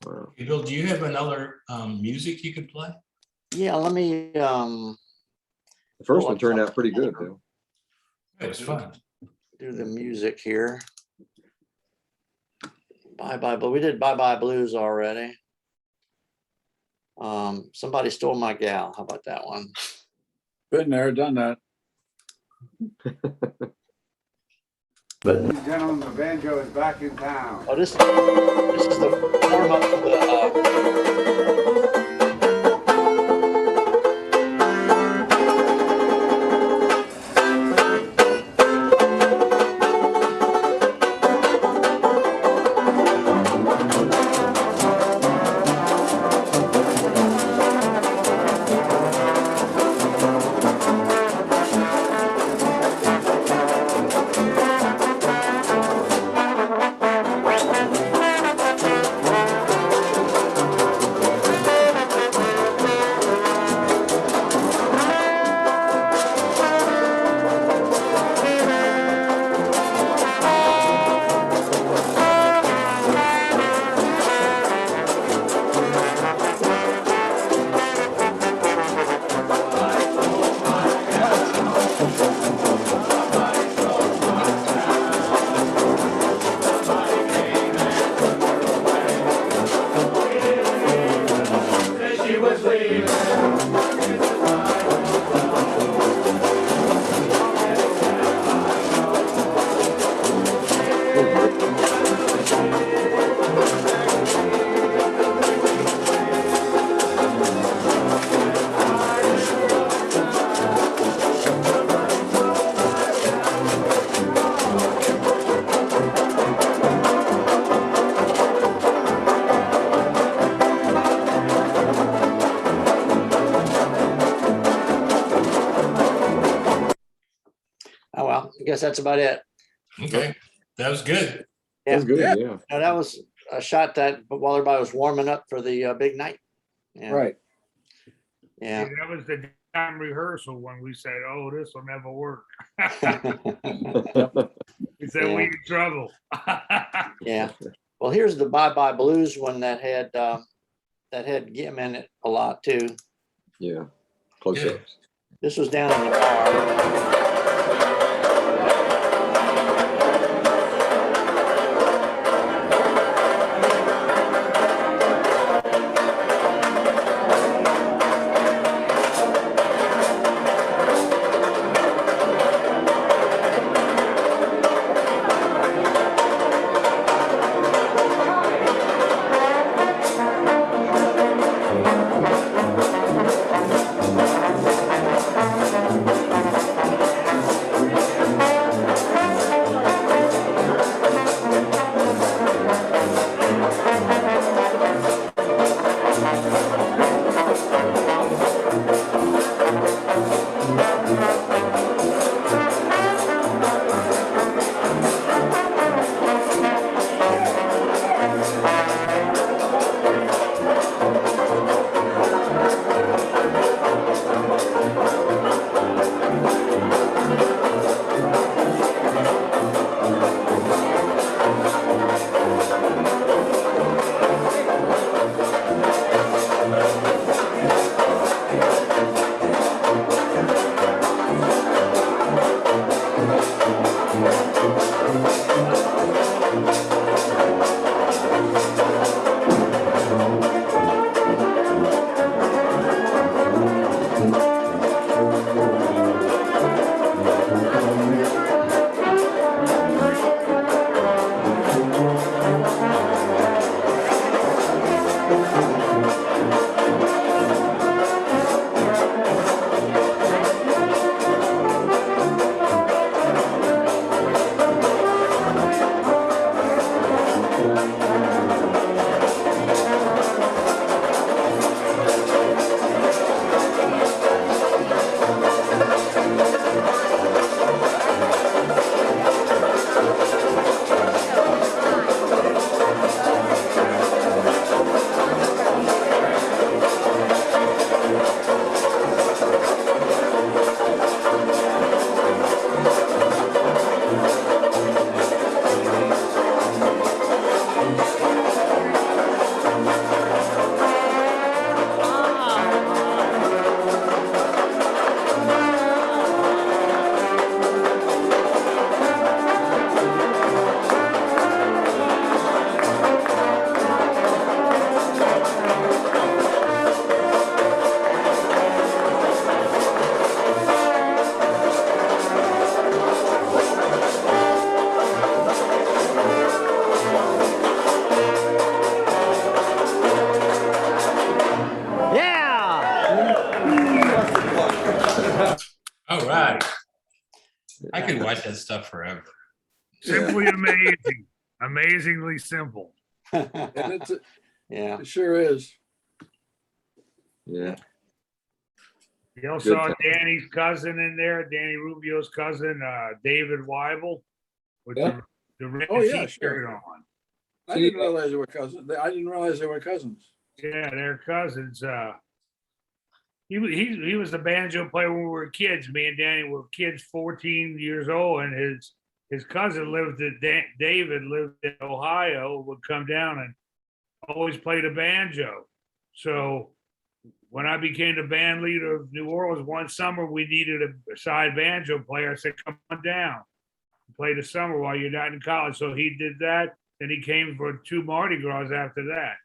E: Wow.
C: Hey, Bill, do you have another music you could play?
B: Yeah, let me,
E: The first
B: Oh,
E: one turned out pretty good, though.
C: It was fun.
B: do the music here. Bye Bye, but we did Bye Bye Blues already. Somebody Stole My Gal. How about that one?
H: Been there, done that.
B: But
I: Gentlemen, the banjo is back in town.
B: oh, this is the warm up for the. Oh, well, I guess that's about it.
C: Okay, that was good.
E: That's good,
H: Yeah.
E: yeah.
B: Now, that was a shot that while everybody was warming up for the big night. Yeah,
H: Right.
B: yeah.
F: That was the time rehearsal when we said, oh, this will never work. We said, we in trouble.
B: Yeah. Well, here's the Bye Bye Blues one that had Gim in it a lot too.
E: Yeah. Close ups.
B: This was down in the bar.
C: watch that stuff forever.
F: Simply amazing, amazingly simple.
H: And it's,
B: Yeah.
H: it sure is.
E: Yeah.
F: You also saw
E: time.
F: Danny's cousin in there, Danny Rubio's cousin, David Weibel. With
G: Yeah.
F: the red
H: Oh, yeah,
F: t-shirt
H: sure.
F: on.
H: I didn't realize they were cousins. I didn't realize they were cousins.
F: Yeah, they're cousins. He was a banjo player when we were kids. Me and Danny were kids, 14 years old, and his cousin lived at David lived in Ohio. Would come down and always played a banjo. So when I became the band leader of New Orleans one summer, we needed a side banjo player. I said, "Come on down, play the summer while you're not in college." So he did that. Then he came for 2 Mardi Gras after that.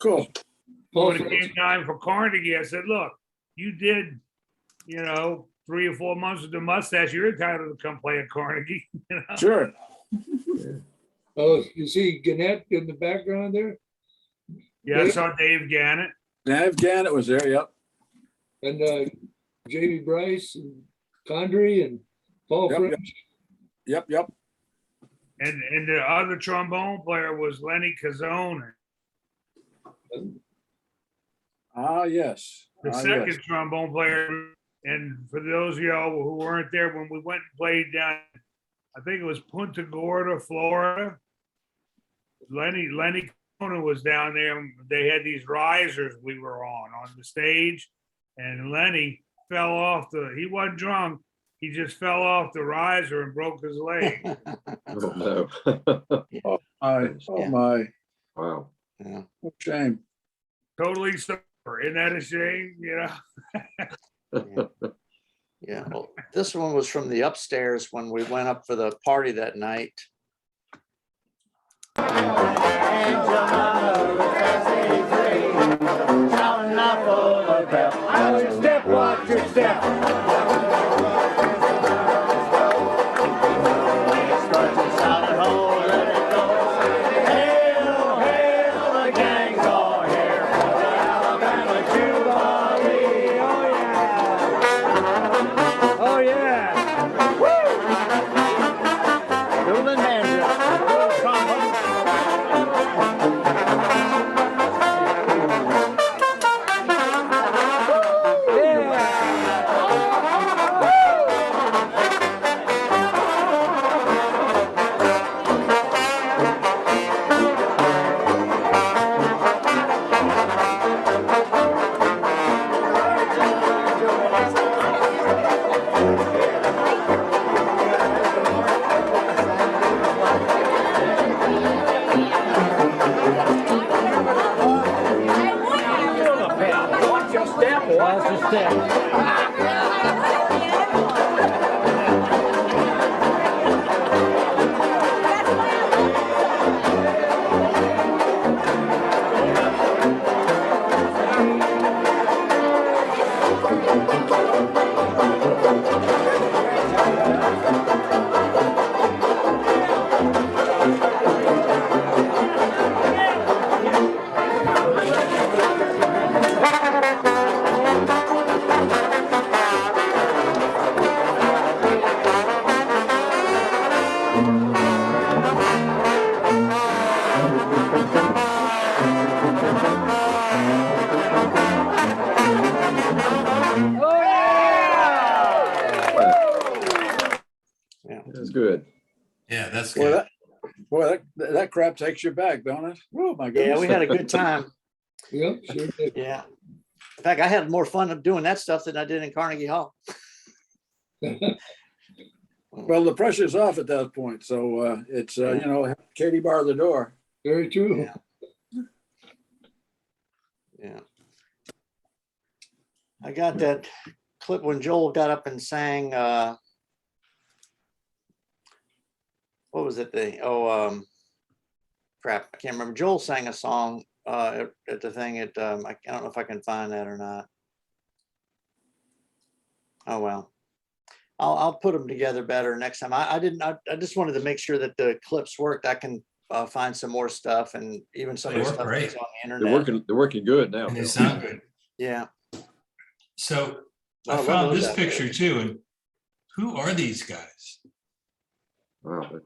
H: Cool.
F: When it came time for Carnegie, I said, "Look, you did, 3 or 4 months with the mustache. You're entitled to come play at Carnegie."
H: Sure.
G: Oh, you see Gannett in the background there?
F: Yeah, I saw Dave Gannett.
H: Nav Gannett was there, yep.
G: And Jamie Bryce and Condrey and Paul
H: Yep,
G: French.
H: Yep.
F: And the other trombone player was Lenny Cazzone.
H: Ah, yes.
F: The
H: Ah,
F: second
H: yes.
F: trombone player. And for those of y'all who weren't there, when we went and played down, I think it was Punta Gorda, Florida. Lenny Cazzone was down there. And they had these risers we were on the stage. And Lenny fell off he wasn't drunk. He just fell off the riser and broke his leg.
E: Oh, no.
H: Oh, my. Oh, my.
E: Wow.
B: Yeah.
H: What a shame.
F: Totally sober. Isn't that a shame?
B: Yeah. Well, this one was from the upstairs when we went up for the party that night.
I: Watch your step. Oh, yeah. Fiddle and banjo. Trombone. Watch your step, watch your step.
E: That's good.
C: Yeah, that's
H: Boy,
C: good.
H: that crap takes you back, don't it? Oh, my
B: Yeah,
H: goodness.
B: we had a good time.
G: Yep, sure did.
B: Yeah. In fact, I had more fun of doing that stuff than I did in Carnegie Hall.
H: Well, the pressure's off at that point. So it's, Katie bar the door.
G: Very true.
B: Yeah. Yeah. I got that clip when Joel got up and sang, what was it? Crap, I can't remember. Joel sang a song at the thing I don't know if I can find that or not. Oh, well. I'll put them together better next time. I just wanted to make sure that the clips worked. I can find some more stuff and even some of
C: They
B: the
C: work
B: stuff
C: great.
B: that's on the
E: They're
B: internet.
E: working good now.
C: And they
E: Bill.
C: sound good.
B: Yeah.
C: So I
B: Oh, what
C: found
B: was
C: this
B: that?
C: picture too. And who are these guys?
E: Wow.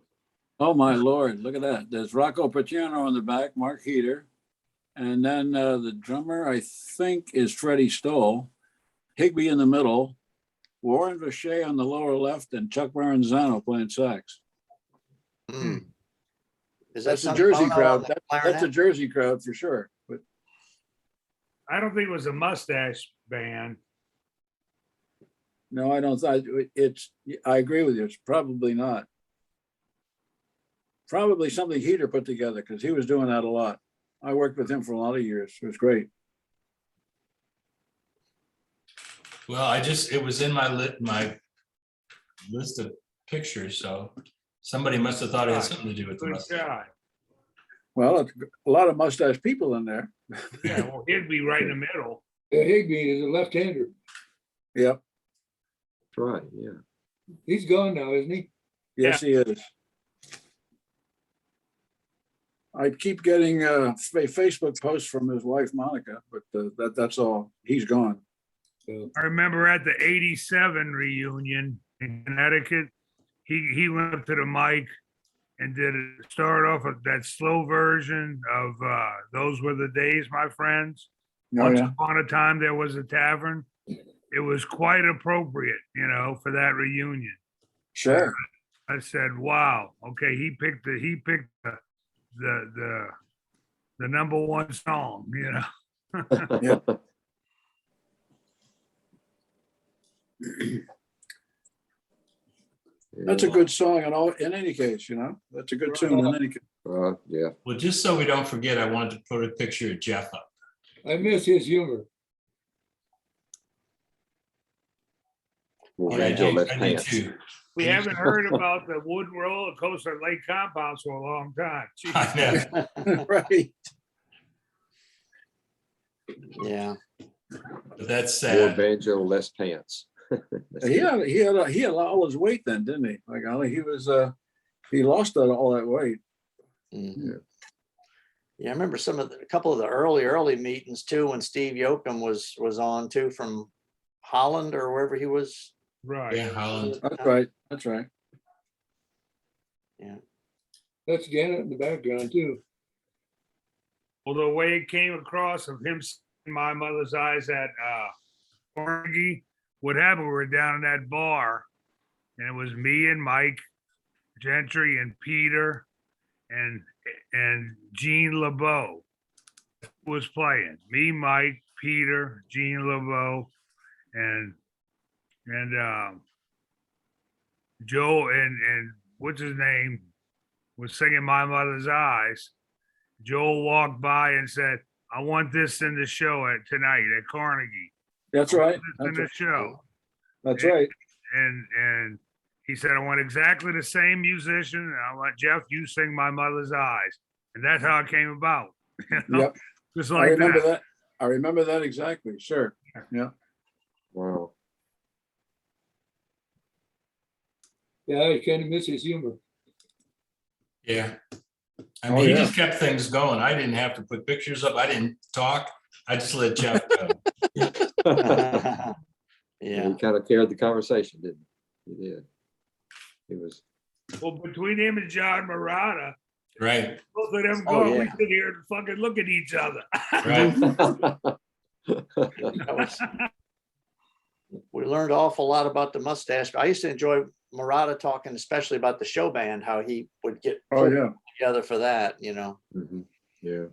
H: Oh, my Lord, look at that. There's Rocco Paciano on the back, Mark Heater. And then the drummer, I think, is Freddie Stoll. Higby in the middle, Warren Vacher on the lower left, and Chuck Maranzano playing sax.
B: Hmm. Is that
H: That's a
B: Sonny
H: Jersey
B: Bono on
H: crowd.
B: the
H: That's a
B: clarinet?
H: Jersey crowd for sure. But
F: I don't think it was a mustache band.
H: no, I don't. I agree with you. It's probably not. Probably something Heater put together because he was doing that a lot. I worked with him for a lot of years. It was great.
C: Well, it was in my list of pictures, so somebody must have thought it had something to do with the
F: Good
C: mustache.
F: shot.
H: Well, it's a lot of mustache people in there.
F: Yeah, well, he'd be right in the middle.
G: Higby is a left-hander.
H: Yep.
E: That's right, yeah.
G: He's gone now, isn't he?
H: Yes, he is. I keep getting Facebook posts from his wife, Monica, but that's all. He's gone.
F: I remember at the 87 reunion in Connecticut, he went up to the mic and started off with that slow version of Those Were the Days, My Friends.
H: Oh,
F: Once
H: yeah.
F: upon a time, there was a tavern. It was quite appropriate, for that reunion.
H: Sure.
F: I said, wow, okay, he picked the number one song,
H: Yeah. That's a good song in any case, That's a good tune in any case.
E: Yeah.
C: Well, just so we don't forget, I wanted to put a picture of Jeff up.
G: I miss his humor.
E: More
C: Yeah,
E: banjo, less
C: I did
E: pants.
C: too.
F: We haven't heard about the wooden roller coaster at Lake Compounds for a long time. Gee.
C: I know,
H: Right.
B: Yeah.
C: but that's
E: More
C: sad.
E: banjo, less pants. That's
H: He
E: good.
H: had all his weight then, didn't he? Like he lost all that weight.
B: Mhm. Yeah, I remember a couple of the early meetings too, when Steve Yoakum was on too, from Holland or wherever he was.
F: Right.
C: Yeah, Holland.
H: That's right. That's right.
G: That's Janet in the background too.
F: Well, the way it came across of him seeing My Mother's Eyes at Carnegie, what happened, we were down in that bar, and it was me and Mike Gentry and Peter and Gene LeBeau was playing. Me, Mike, Peter, Gene LeBeau, and Joe and what's his name was singing My Mother's Eyes. Joel walked by and said, I want this in the show tonight at Carnegie.
H: That's right.
F: In the show.
H: That's right.
F: And he said, I want exactly the same musician. And I want Jeff, you sing My Mother's Eyes. And that's how it came about.
H: Yep.
F: Just
H: I
F: like
H: remember
F: that.
H: that. I remember that exactly. Sure. Yeah.
E: Wow.
G: Yeah, I kind of miss his humor.
C: Yeah. I
H: Oh,
C: mean, he
H: yeah.
C: just kept things going. I didn't have to put pictures up. I didn't talk. I just let Jeff go.
B: Yeah.
E: He kind of carried the conversation, didn't he? He did. He was.
F: Well, between him and John Murata,
C: Right,
F: both of them
B: Oh,
F: go, we
B: yeah.
F: sit here and fucking look at each other.
C: right.
B: That was- we learned an awful lot about the mustache. I used to enjoy Murata talking, especially about the show band, how he would get
H: Oh, yeah.
B: together for that,
E: Mhm. Yeah.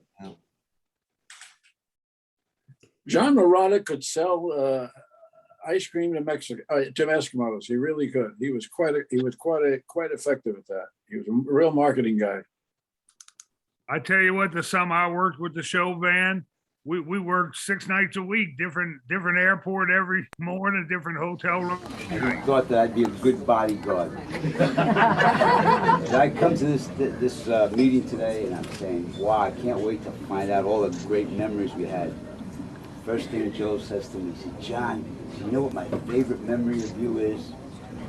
H: John Murata could sell ice cream to Mexico, to Eskimos. He really could. He was quite effective at that. He was a real marketing guy.
F: I tell you what, the summer I worked with the show band, we worked 6 nights a week, different airport every morning, different hotel room.
J: I thought that I'd be a good bodyguard. And I come to this meeting today and I'm saying, wow, I can't wait to find out all the great memories we had. First thing Joe says to me, he said, John, do you know what my favorite memory of you is?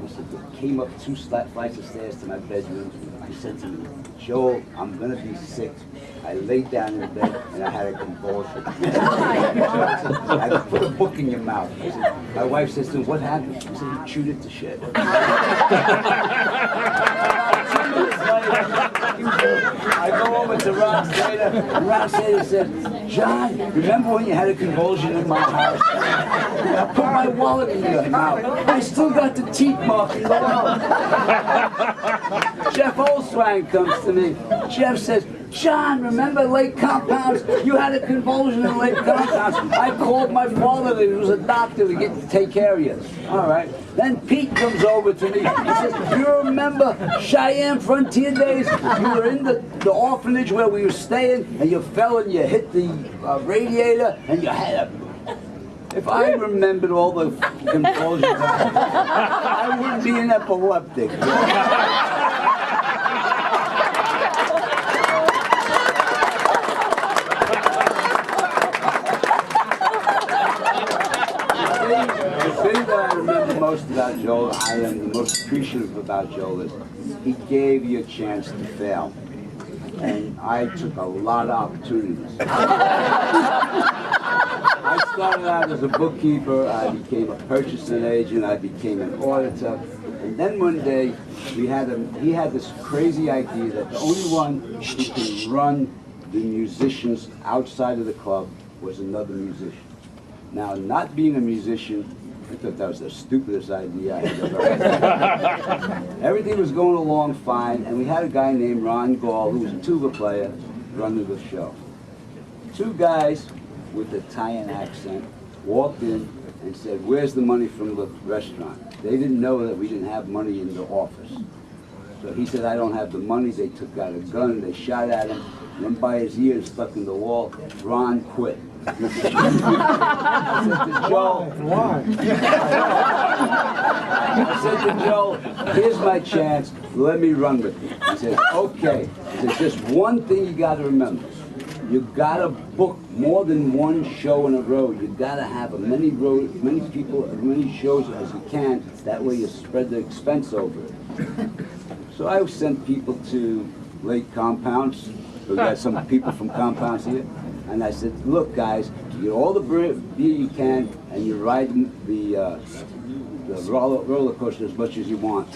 J: He said, I came up 2 flights of stairs to my bedroom. He said to me, Joel, I'm gonna be sick. I laid down in the bed and I had a convulsion. I put a book in your mouth. I said, my wife says to him, what happened? He said, he chewed it to shit. I go over to Ron Slater, and Ron Slater said, John, remember when you had a convulsion in my house? I put my wallet in your mouth. I still got the teeth mark in the wallet. Jeff Olswang comes to me. Jeff says, John, remember Lake Compounds? You had a convulsion in Lake Compounds. I called my father, who was a doctor, to take care of you. All right. Then Pete comes over to me. He says, you remember Cheyenne Frontier days? You were in the orphanage where we were staying, and you fell and you hit the radiator, and you had a... If I remembered all the convulsions, I wouldn't be an epileptic. The thing that I remember most about Joel, I am the most appreciative about Joel, is he gave you a chance to fail. And I took a lot of opportunities. I started out as a bookkeeper, I became a purchasing agent, I became an auditor. And then one day, he had this crazy idea that the only one who could run the musicians outside of the club was another musician. Now, not being a musician, I thought that was the stupidest idea I had ever had. Everything was going along fine, and we had a guy named Ron Gall, who was a tuba player, running the show. Two guys with an Italian accent walked in and said, where's the money from the restaurant? They didn't know that we didn't have money in the office. So he said, I don't have the money. They took out a gun, they shot at him, and then by his ears stuck in the wall, Ron quit. I said to Joel, why? I said to Joel, here's my chance, let me run with you. He says, okay. He says, just one thing you gotta remember. You gotta book more than one show in a row. You gotta have as many people, as many shows as you can. That way you spread the expense over it. So I sent people to Lake Compounds. We got some people from Compounds here. And I said, look guys, you get all the beer you can, and you ride the roller coaster as much as you want.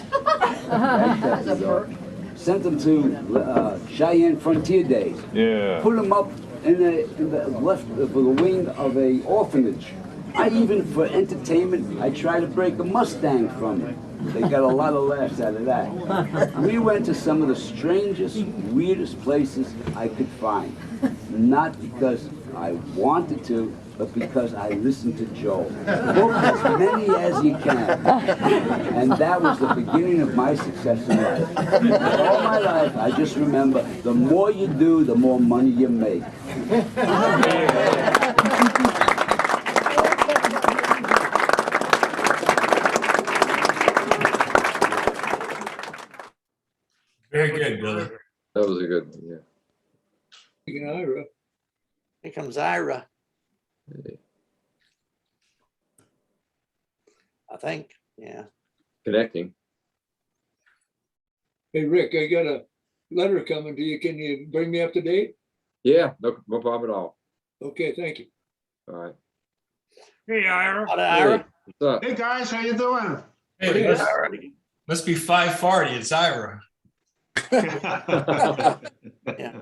J: Sent them to Cheyenne Frontier Days.
K: Yeah.
J: Put them up in the wing of a orphanage. I even, for entertainment, I tried to break a Mustang from it. They got a lot of laughs out of that. We went to some of the strangest, weirdest places I could find. Not because I wanted to, but because I listened to Joel. Book as many as you can. And that was the beginning of my success in life. All my life, I just remember, the more you do, the more money you make.
C: Very good, Billy.
E: That was a good one, yeah.
G: Speaking of Ira,
B: Here comes Ira, I think, yeah.
E: Connecting.
G: hey, Rick, I got a letter coming to you. Can you bring me up to date?
E: Yeah, no problem at all.
G: Okay, thank you.
E: All right.
F: Hey, Ira.
B: Howdy, Ira.
E: What's up?
K: Hey, guys, how you doing?
C: Hey, it must be 5:40. It's Ira.
B: Yeah.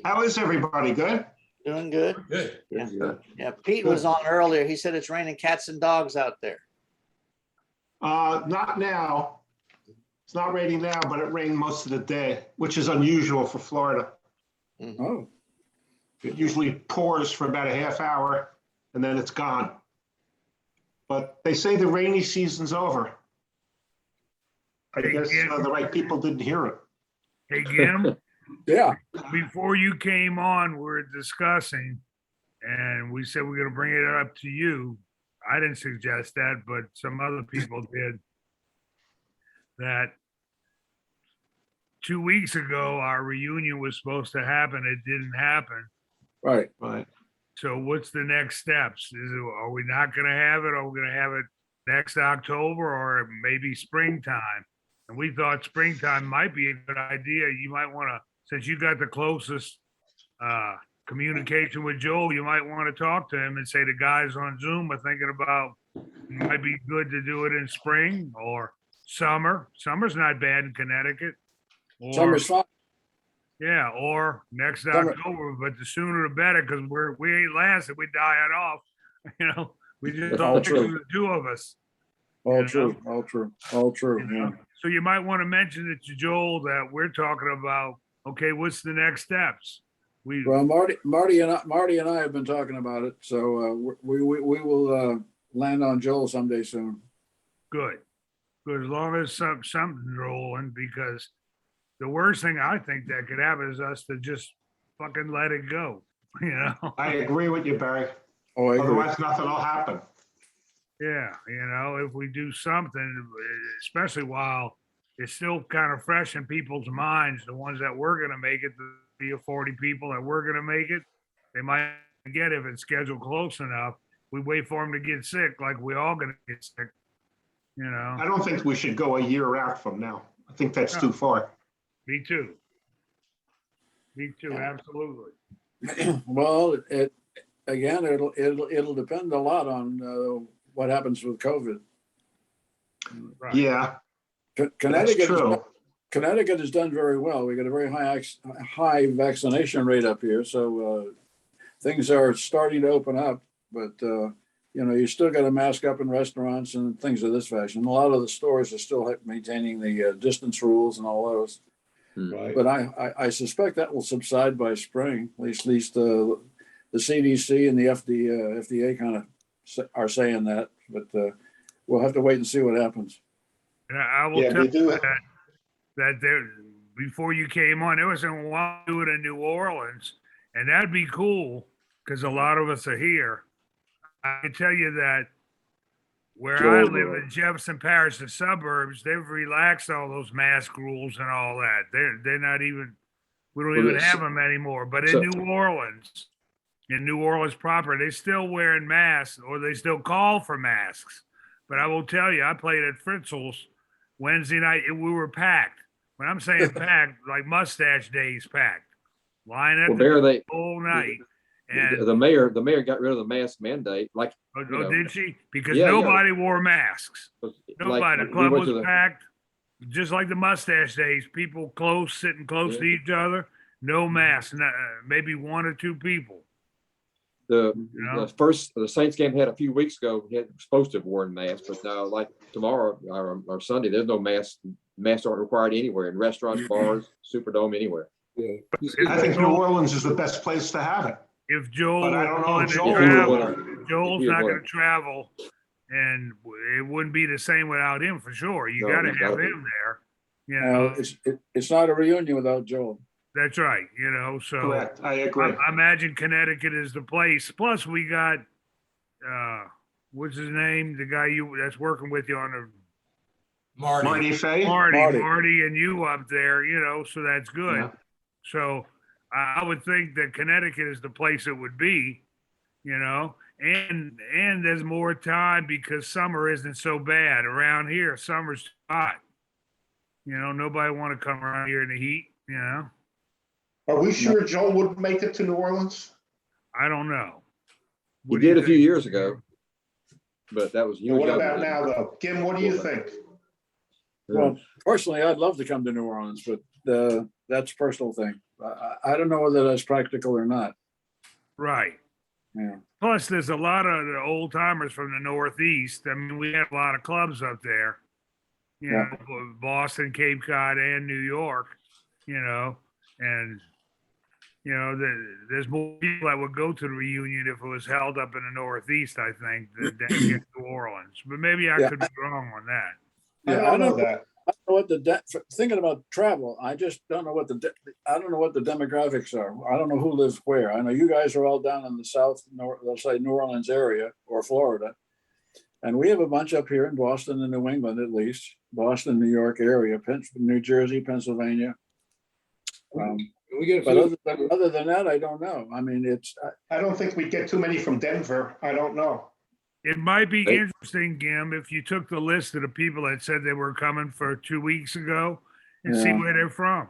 K: How is everybody? Good?
B: Doing good.
C: Good.
B: Yeah.
E: Yeah.
B: Yeah, Pete was on earlier. He said it's raining cats and dogs out there.
K: Not now. It's not raining now, but it rained most of the day, which is unusual for Florida.
G: Oh,
K: It usually pours for about a half hour and then it's gone. But they say the rainy season's over. I guess the right people didn't hear it.
F: Hey, Jim,
G: yeah.
F: before you came on, we were discussing, and we said we're gonna bring it up to you. I didn't suggest that, but some other people did. That 2 weeks ago, our reunion was supposed to happen. It didn't happen.
G: Right.
K: Right.
F: So what's the next steps? Are we not gonna have it? Are we gonna have it next October or maybe springtime? And we thought springtime might be a good idea. You might wanna, since you got the closest communication with Joel, you might wanna talk to him and say the guys on Zoom are thinking about, it might be good to do it in spring or summer. Summer's not bad in Connecticut. Or,
H: Summer's fine.
F: yeah, or next
H: Summer-
F: October, but the sooner the better, because we ain't lasting, we dying off. You know, we just
H: All
F: don't
H: true.
F: the two of us.
H: All
F: You
H: true,
F: know?
H: all true, all true,
F: You
H: yeah.
F: know? So you might want to mention it to Joel that we're talking about, okay, what's the next steps? We,
H: Well, Marty and I have been talking about it, so we will land on Joel someday soon.
F: good. Good, as long as something's rolling, because the worst thing I think that could happen is us to just fucking let it go, you know?
K: I agree with you, Barry.
H: Oh, I agree.
K: Otherwise, nothing will happen.
F: Yeah, you know, if we do something, especially while it's still kind of fresh in people's minds, the ones that were gonna make it, the 40 people that were gonna make it, they might get if it's scheduled close enough. We wait for them to get sick, like we all gonna get sick, you
K: I
F: know?
K: don't think we should go a year out from now. I think that's too far.
F: Me too. Me too, absolutely.
H: Well, it'll depend a lot on what happens with COVID.
F: Right.
K: Yeah, that's
H: Connecticut
K: true.
H: Connecticut has done very well. We got a very high vaccination rate up here, so things are starting to open up. But you know, you still got to mask up in restaurants and things of this fashion. A lot of the stores are still maintaining the distance rules and all those.
K: Right.
H: But I suspect that will subside by spring. At least the CDC and the FDA kind of are saying that. But we'll have to wait and see what happens.
F: And I will
K: Yeah,
F: tell
K: we do.
F: you that there, before you came on, there was one do it in New Orleans, and that'd be cool because a lot of us are here. I can tell you that where I
E: Joel,
F: live in Jefferson Parish, the suburbs, they've relaxed all those mask rules and all that. They're not even, we don't
E: Well,
F: even
E: it's-
F: have them anymore. But in
E: so-
F: New Orleans proper, they still wearing masks, or they still call for masks. But I will tell you, I played at Fritzl's Wednesday night, and we were packed. When I'm saying packed, like mustache days packed. Line at
E: Well,
F: the
E: Barry, they,
F: whole night. And
E: the mayor got rid of the mask mandate, like,
F: oh,
E: you know.
F: did she? Because
E: Yeah, yeah.
F: nobody wore masks. Nobody.
E: like
F: The
E: we
F: club
E: went
F: was
E: to the,
F: packed, just like the mustache days. People close, sitting close to
E: Yeah.
F: each other. No masks. Maybe one or two people.
E: the
F: know?
E: the Saints game had a few weeks ago, we had supposed to have worn masks, but now like tomorrow or Sunday, there's no mask. Masks aren't required anywhere in restaurants, bars, Superdome, anywhere.
G: Yeah.
K: I think New Orleans is the best place to have it.
F: If Joel
K: But I
F: was
K: don't know
F: willing
K: if
F: to
K: Joel would
F: travel,
E: wanna-
F: Joel's
E: if he would
F: not going
E: wanna-
F: to travel, and it wouldn't be the same without him for sure. You
E: No,
F: got to
E: he's
F: have
E: gotta be.
F: him there. You know,
H: It's not a reunion without Joel.
F: that's right. You know, so
K: Correct. I agree.
F: I imagine Connecticut is the place. Plus, we got what's his name? The guy that's working with you on the
C: Marty.
K: Marty Fay?
F: Marty, and you up there. You know, so that's good.
K: Yeah.
F: So I would think that Connecticut is the place it would be. You know, and there's more time because summer isn't so bad around here. Summer's hot. You know, nobody want to come around here in the heat. You know,
K: Are we sure Joel would make it to New Orleans?
F: I don't know.
E: He
F: What do you
E: did a few
F: think?
E: years ago, but that was. he was
K: What
E: younger
K: about
E: then.
K: now, though? Kim, what do you think?
H: Well, personally, I'd love to come to New Orleans, but that's a personal thing. I don't know whether that's practical or not.
F: Right.
H: Yeah.
F: Plus, there's a lot of the old timers from the Northeast. I mean, we have a lot of clubs up there. You
H: Yeah.
F: know, Boston, Cape Cod, and New York. You know, and you know, there's more people that would go to the reunion if it was held up in the Northeast. I think than down here in New Orleans. But maybe I
H: Yeah.
F: could be wrong on that.
H: Yeah,
K: I don't know that.
H: I don't know what thinking about travel. I just don't know what I don't know what the demographics are. I don't know who lives where. I know you guys are all down in the South, let's say New Orleans area or Florida, and we have a bunch up here in Boston and New England, at least Boston, New York area, New Jersey, Pennsylvania.
G: We get a
H: But
G: few,
H: other than that, I don't know. I mean,
K: I don't think we get too many from Denver. I don't know.
F: It might be
E: Hey.
F: interesting, Gim, if you took the list of the people that said they were coming for 2 weeks ago and see
H: Yeah.
F: where they're from.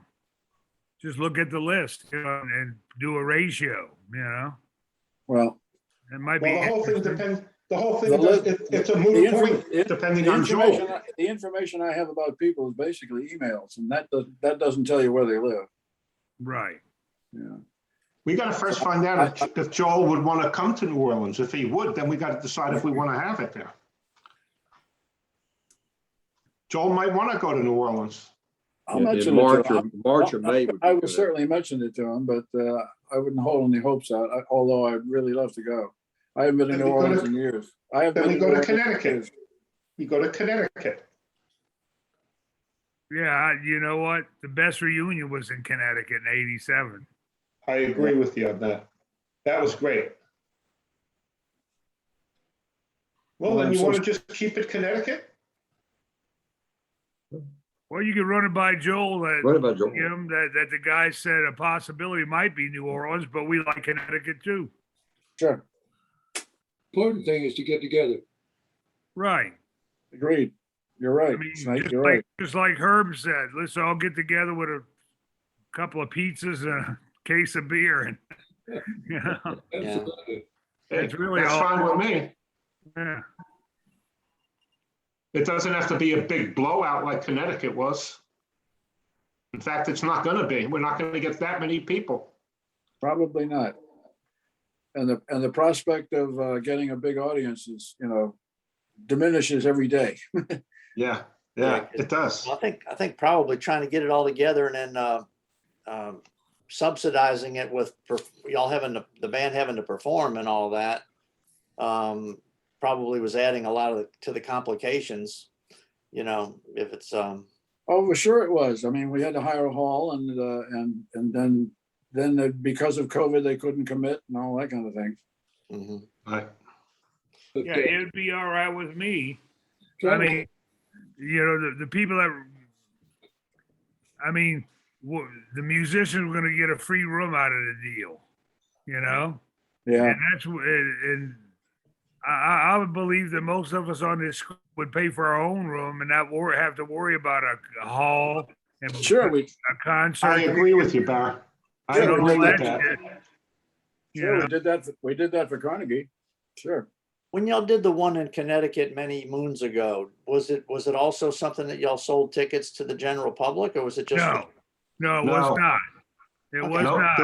F: Just look at the list, you know, and do a ratio, you know.
H: well,
F: It might be
K: Well, the whole thing
F: interesting.
K: The whole
H: The
K: thing,
H: li-
K: it's a
H: the
K: moot
H: infor-
K: point
H: the-
K: depending on Joel.
H: The information I have about people is basically emails, and that doesn't tell you where they live.
F: Right.
H: Yeah.
K: We gotta first find out if Joel would want to come to New Orleans. If he would, then we gotta decide if we want to have it there. Joel might want to go to New Orleans.
H: I'll
E: In
H: mention it to
E: March
H: him.
E: or May. would be
H: I would
E: good.
H: certainly mention it to him, but I wouldn't hold any hopes out, although I'd really love to go. I haven't been to
K: Then
H: New
K: we go
H: Orleans
K: to-
H: in years. I have
K: then
H: been
K: we
H: to
K: go
H: New
K: to
H: Orleans in
K: Connecticut.
H: years.
K: We go to Connecticut.
F: Yeah, you know what? The best reunion was in Connecticut in '87.
K: I agree with you on that. That was great. Well, then you want to just keep it Connecticut?
F: Well, you could run it by Joel that,
E: What about Joel?
F: that the guy said a possibility might be New Orleans, but we like Connecticut too.
H: Sure,
G: Important thing is to get together.
F: Right.
H: agreed. You're right.
F: I mean,
H: Snake, you're right.
F: just like Herb said, let's all get together with a couple of pizzas and a case of beer, and you know,
G: Absolutely.
F: It's really
K: That's
F: all-
K: fine with me.
F: yeah.
K: It doesn't have to be a big blowout like Connecticut was. In fact, it's not gonna be. We're not gonna get that many people.
H: Probably not. And the prospect of getting a big audience is, diminishes every day.
K: Yeah, yeah, it does.
B: I think probably trying to get it all together and then subsidizing it with y'all having the band having to perform and all that probably was adding a lot to the complications. If it's
H: Oh, well, sure it was. I mean, we had to hire a hall and then because of COVID, they couldn't commit and all that kind of thing.
B: mhm.
K: Right.
G: But,
F: Yeah, it'd be all right with me. I
G: travel-
F: mean, the people that, the musicians were gonna get a free room out of the deal,
H: Yeah.
F: And that's, and I would believe that most of us on this would pay for our own room and not have to worry about a hall and
H: Sure,
F: a concert.
K: I agree with you, Barry. I
F: and all
K: agree with
F: that
K: that.
F: shit.
H: Sure, we did that for Carnegie. Sure.
B: When y'all did the one in Connecticut many moons ago, was it also something that y'all sold tickets to the general public, or was it just?
F: No, it
K: No.
F: was not. It was
K: No,
F: not.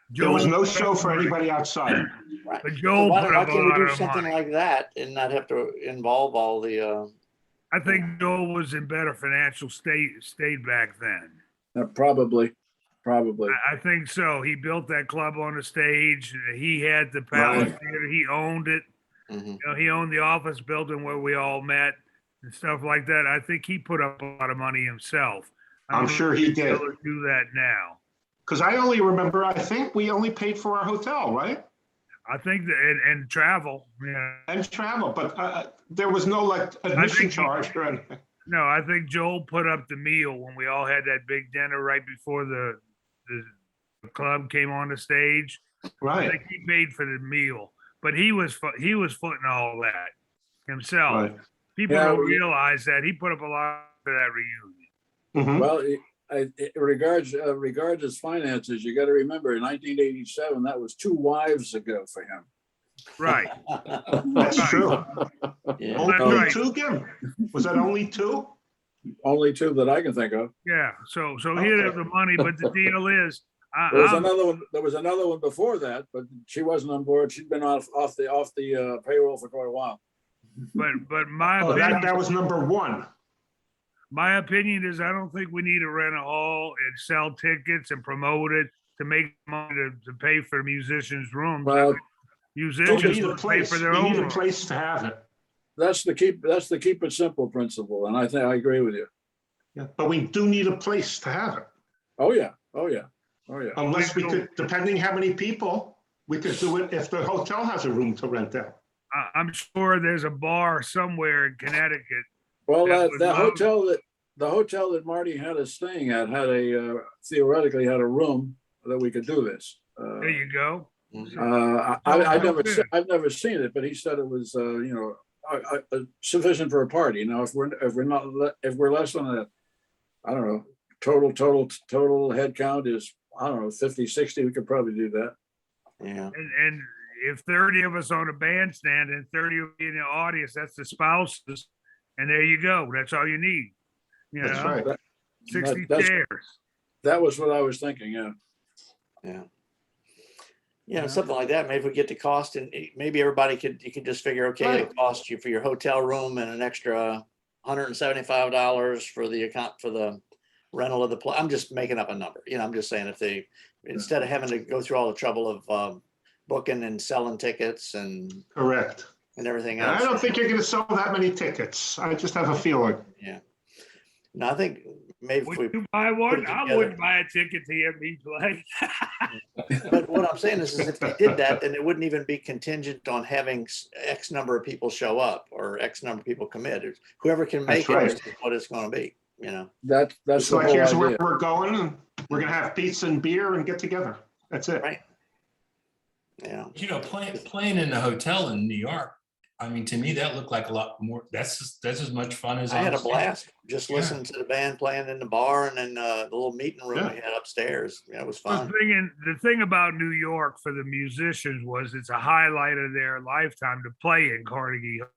K: there was no
F: Joel-
K: show for anybody outside.
B: Right.
F: But
B: So
F: Joel
B: why
F: put up a
B: can't we
F: lot
B: do
F: of
B: something
F: money.
B: like that and not have to involve all the?
F: I think Joel was in better financial state back then.
H: Probably.
F: I think so. He built that club on the stage. He had the Palace
K: Right.
F: Theater. He owned it.
B: Mhm.
F: He owned the office building where we all met and stuff like that. I think he put up a lot of money himself. I
K: I'm
F: don't know
K: sure
F: if
K: he
F: he'd be
K: did.
F: able to do that now.
K: Because I only remember, I think we only paid for our hotel, right?
F: I think that, and travel,
K: And travel, but there was no like admission
F: think-
K: charge or anything.
F: No, I think Joel put up the meal when we all had that big dinner right before the club came on the stage. I
K: Right,
F: think he paid for the meal, but he was footing all that himself.
K: right.
F: People
H: Yeah,
F: don't
H: we-
F: realize that he put up a lot for that reunion.
K: Mhm.
H: Well, regards finances, you got to remember in 1987, that was 2 wives ago for him.
F: Right.
K: That's
F: Right.
K: true.
B: Yeah.
F: That's
K: Only
F: right.
K: 2, Jim? Was that only 2?
H: Only 2 that I can think of.
F: Yeah. So he had
K: Okay.
F: the money, but the deal is,
H: There was
F: I'm-
H: another one. There was another one before that, but she wasn't on board. She'd been off the payroll for quite a while.
F: but my
K: Oh,
F: opinion,
K: that was number 1.
F: my opinion is I don't think we need to rent a hall and sell tickets and promote it to make money to pay for musicians' rooms.
H: Well,
K: You
F: Musicians
K: need a
F: will pay
K: place,
F: for their
K: you
F: own
K: need a
F: rooms.
K: place to have it.
H: that's the keep it simple principle, and I think I agree with you.
K: Yeah, but we do need a place to have it.
H: Oh yeah.
K: Unless we could, depending how many people, we could do it if the hotel has a room to rent out.
F: I'm sure there's a bar somewhere in Connecticut.
H: Well,
F: That was
H: the hotel that Marty had us staying at had theoretically had a room that we could do this.
F: There you go.
H: I've never seen it, but he said it was sufficient for a party. Now, if we're less than a, I don't know, total head count is, I don't know, 50, 60, we could probably do that.
B: Yeah.
F: And if 30 of us on a bandstand and 30 will be in the audience, that's the spouses. And there you go. That's all you need. You
K: That's
F: know,
K: right.
F: 60
H: That's-
F: chairs.
H: That was what I was thinking, yeah.
B: Yeah. Yeah, something like that. Maybe if we get the cost and maybe everybody you could just figure, okay, it costs you for your hotel room and an extra $175 for the account for the rental of the I'm just making up a number. You know, I'm just saying if they, instead of having to go through all the trouble of booking and selling tickets and
K: Correct.
B: everything
K: And
B: else.
K: I don't think you're gonna sell that many tickets. I just have a feeling.
B: Yeah. No, I think maybe
F: Would
B: if we,
F: you buy one?
B: it
F: I
B: together.
F: wouldn't buy a ticket to hear me play.
B: but what I'm saying is if they did that, then it wouldn't even be contingent on having X number of people show up or X number of people commit. Whoever can make
K: That's
B: it is what it's going to be, you know?
H: That's
K: It's
H: the
K: like,
H: whole
K: here's where
H: idea.
K: we're going, and we're gonna have pizza and beer and get together. That's it.
B: Right. Yeah.
C: You know, playing in a hotel in New York, I mean, to me, that looked like a lot more, that's as much fun as
B: I had a
C: was saying.
B: blast just
C: Yeah.
B: listening to the band playing in the bar and then the little meeting room we had upstairs. Yeah, it was fun.
F: The thing about New York for the musicians was it's a highlight of their lifetime to play in Carnegie Hall.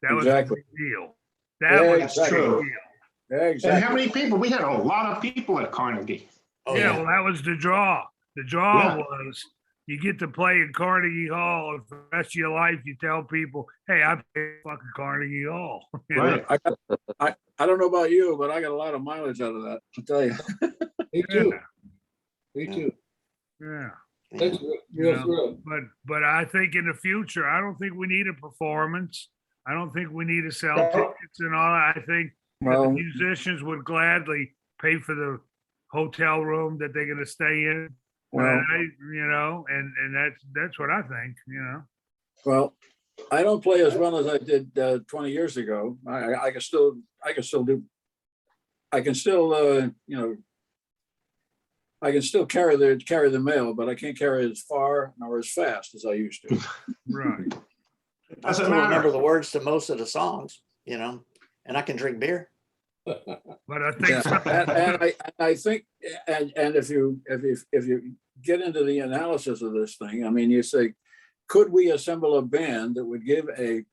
F: That was a
H: Exactly.
F: big deal. That
H: Yeah,
F: was
K: That's
F: a big
K: true.
F: deal.
H: Yeah,
K: And
H: exactly.
K: how many people? We had a lot of people at Carnegie.
B: Oh,
F: Yeah,
B: yeah.
F: well, that was the draw. The draw
K: Yeah.
F: was you get to play in Carnegie Hall, and for the rest of your life, you tell people, "Hey, I played fucking Carnegie Hall." You know?
K: Right.
H: I don't know about you, but I got a lot of mileage out of that, I'll tell you.
G: Me too. Me too.
F: Yeah.
G: That's
F: You
G: real
F: know,
G: thrill.
F: but I think in the future, I don't think we need a performance. I don't think we need to sell
G: No.
F: tickets and all that. I think that the
H: Well,
F: musicians would gladly pay for the hotel room that they're gonna stay in.
H: well,
F: You know, and that's what I think, you know.
H: well, I don't play as well as I did 20 years ago. I can still do, I can still, you know, I can still carry the mail, but I can't carry it as far nor as fast as I used to.
F: Right.
B: I
K: Doesn't
B: still remember
K: matter.
B: the words to most of the songs, you know, and I can drink beer.
F: But I think
H: Yeah, and I think, and if you get into the analysis of this thing, I mean, you say, could we assemble a band that would give a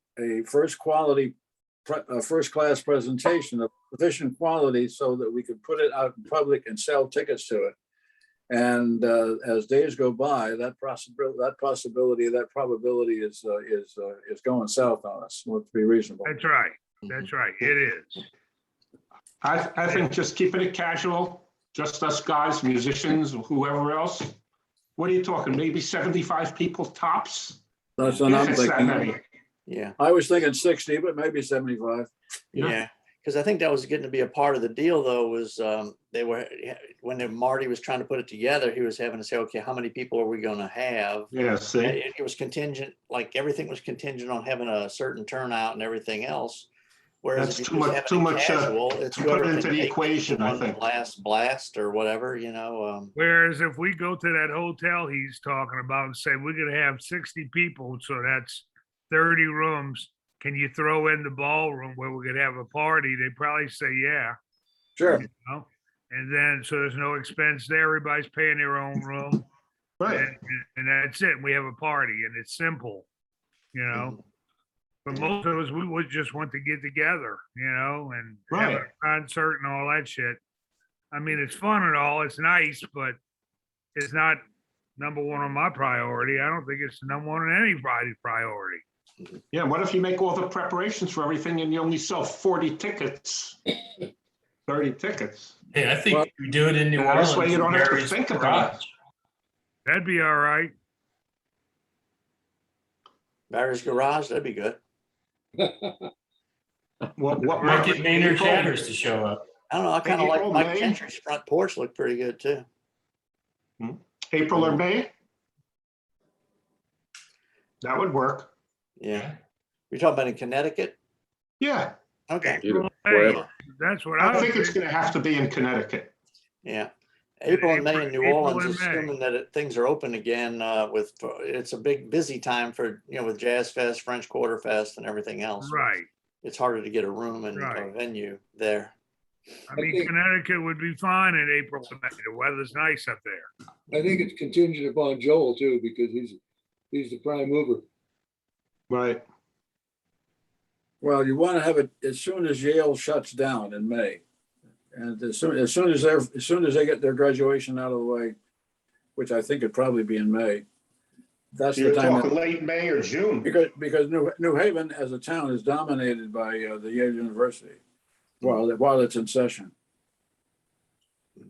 H: first class presentation of sufficient quality so that we could put it out in public and sell tickets to it? And as days go by, that probability is going south on us. Let's be reasonable.
F: that's right. That's right. It is.
K: I think just keeping it casual, just us guys, musicians, whoever else. What are you talking? Maybe 75 people tops?
H: That's what I'm
K: If it's that many.
H: thinking.
B: Yeah.
H: I was thinking 60, but maybe 75.
K: Yeah.
B: Yeah. Because I think that was getting to be a part of the deal, though, was they were, when Marty was trying to put it together, he was having to say, okay, how many people are we going to have?
K: Yeah, see,
B: It was contingent, like everything was contingent on having a certain turnout and everything else. Whereas
K: That's
B: if
K: too
B: you just
K: much-
B: have it
K: too much,
B: casual, it's
K: to put
B: whoever
K: into
B: can
K: the
B: make it
K: equation, I
B: one
K: think.
B: last blast or whatever, you know.
F: Whereas if we go to that hotel he's talking about and say, we're gonna have 60 people, so that's 30 rooms. Can you throw in the ballroom where we're gonna have a party? They probably say, yeah.
H: Sure.
F: You know? And then, so there's no expense there. Everybody's paying their own room.
K: right.
F: And that's it. We have a party and it's simple, you know? But most of us, we would just want to get together, you know, and have a
K: Right.
F: concert and all that shit. I mean, it's fun and all, it's nice, but it's not number one on my priority. I don't think it's number one on anybody's priority.
K: Yeah, what if you make all the preparations for everything and you only sell 40 tickets? 30 tickets?
C: Hey, I think we do it in New
K: Yeah,
C: Orleans.
K: this way you don't have to
C: Mary's
K: think about it.
C: Garage.
F: That'd be all right.
B: Barry's Garage, that'd be good.
K: What
C: Might
K: month?
C: get Maynard
K: April?
C: Chatters to show up.
B: I don't know. I kind of like
K: April,
B: Mike
K: May?
B: Gentry's front porch looked pretty good too.
K: April or May? That would work.
B: Yeah. You're talking about in Connecticut?
K: Yeah,
B: Okay.
E: Beautiful.
F: Hey,
E: Forever.
F: that's what
K: I
F: I
K: think it's
F: think.
K: gonna have to be in Connecticut.
B: Yeah. April and May in New
F: April
B: Orleans,
F: and May.
B: assuming that things are open again, with, it's a big busy time for, you know, with Jazz Fest, French Quarter Fest and everything else.
F: Right.
B: It's harder to get a room and a
F: Right.
B: venue there.
F: I mean, Connecticut would be fine in April. The weather's nice up there.
G: I think it's contingent upon Joel too, because He's the prime mover.
K: Right.
H: Well, you want to have it as soon as Yale shuts down in May. And as soon as they get their graduation out of the way, which I think it'd probably be in May. That's
K: You're
H: the time.
K: talking late May or June.
H: Because New Haven as a town is dominated by the Yale University while it's in session.
K: So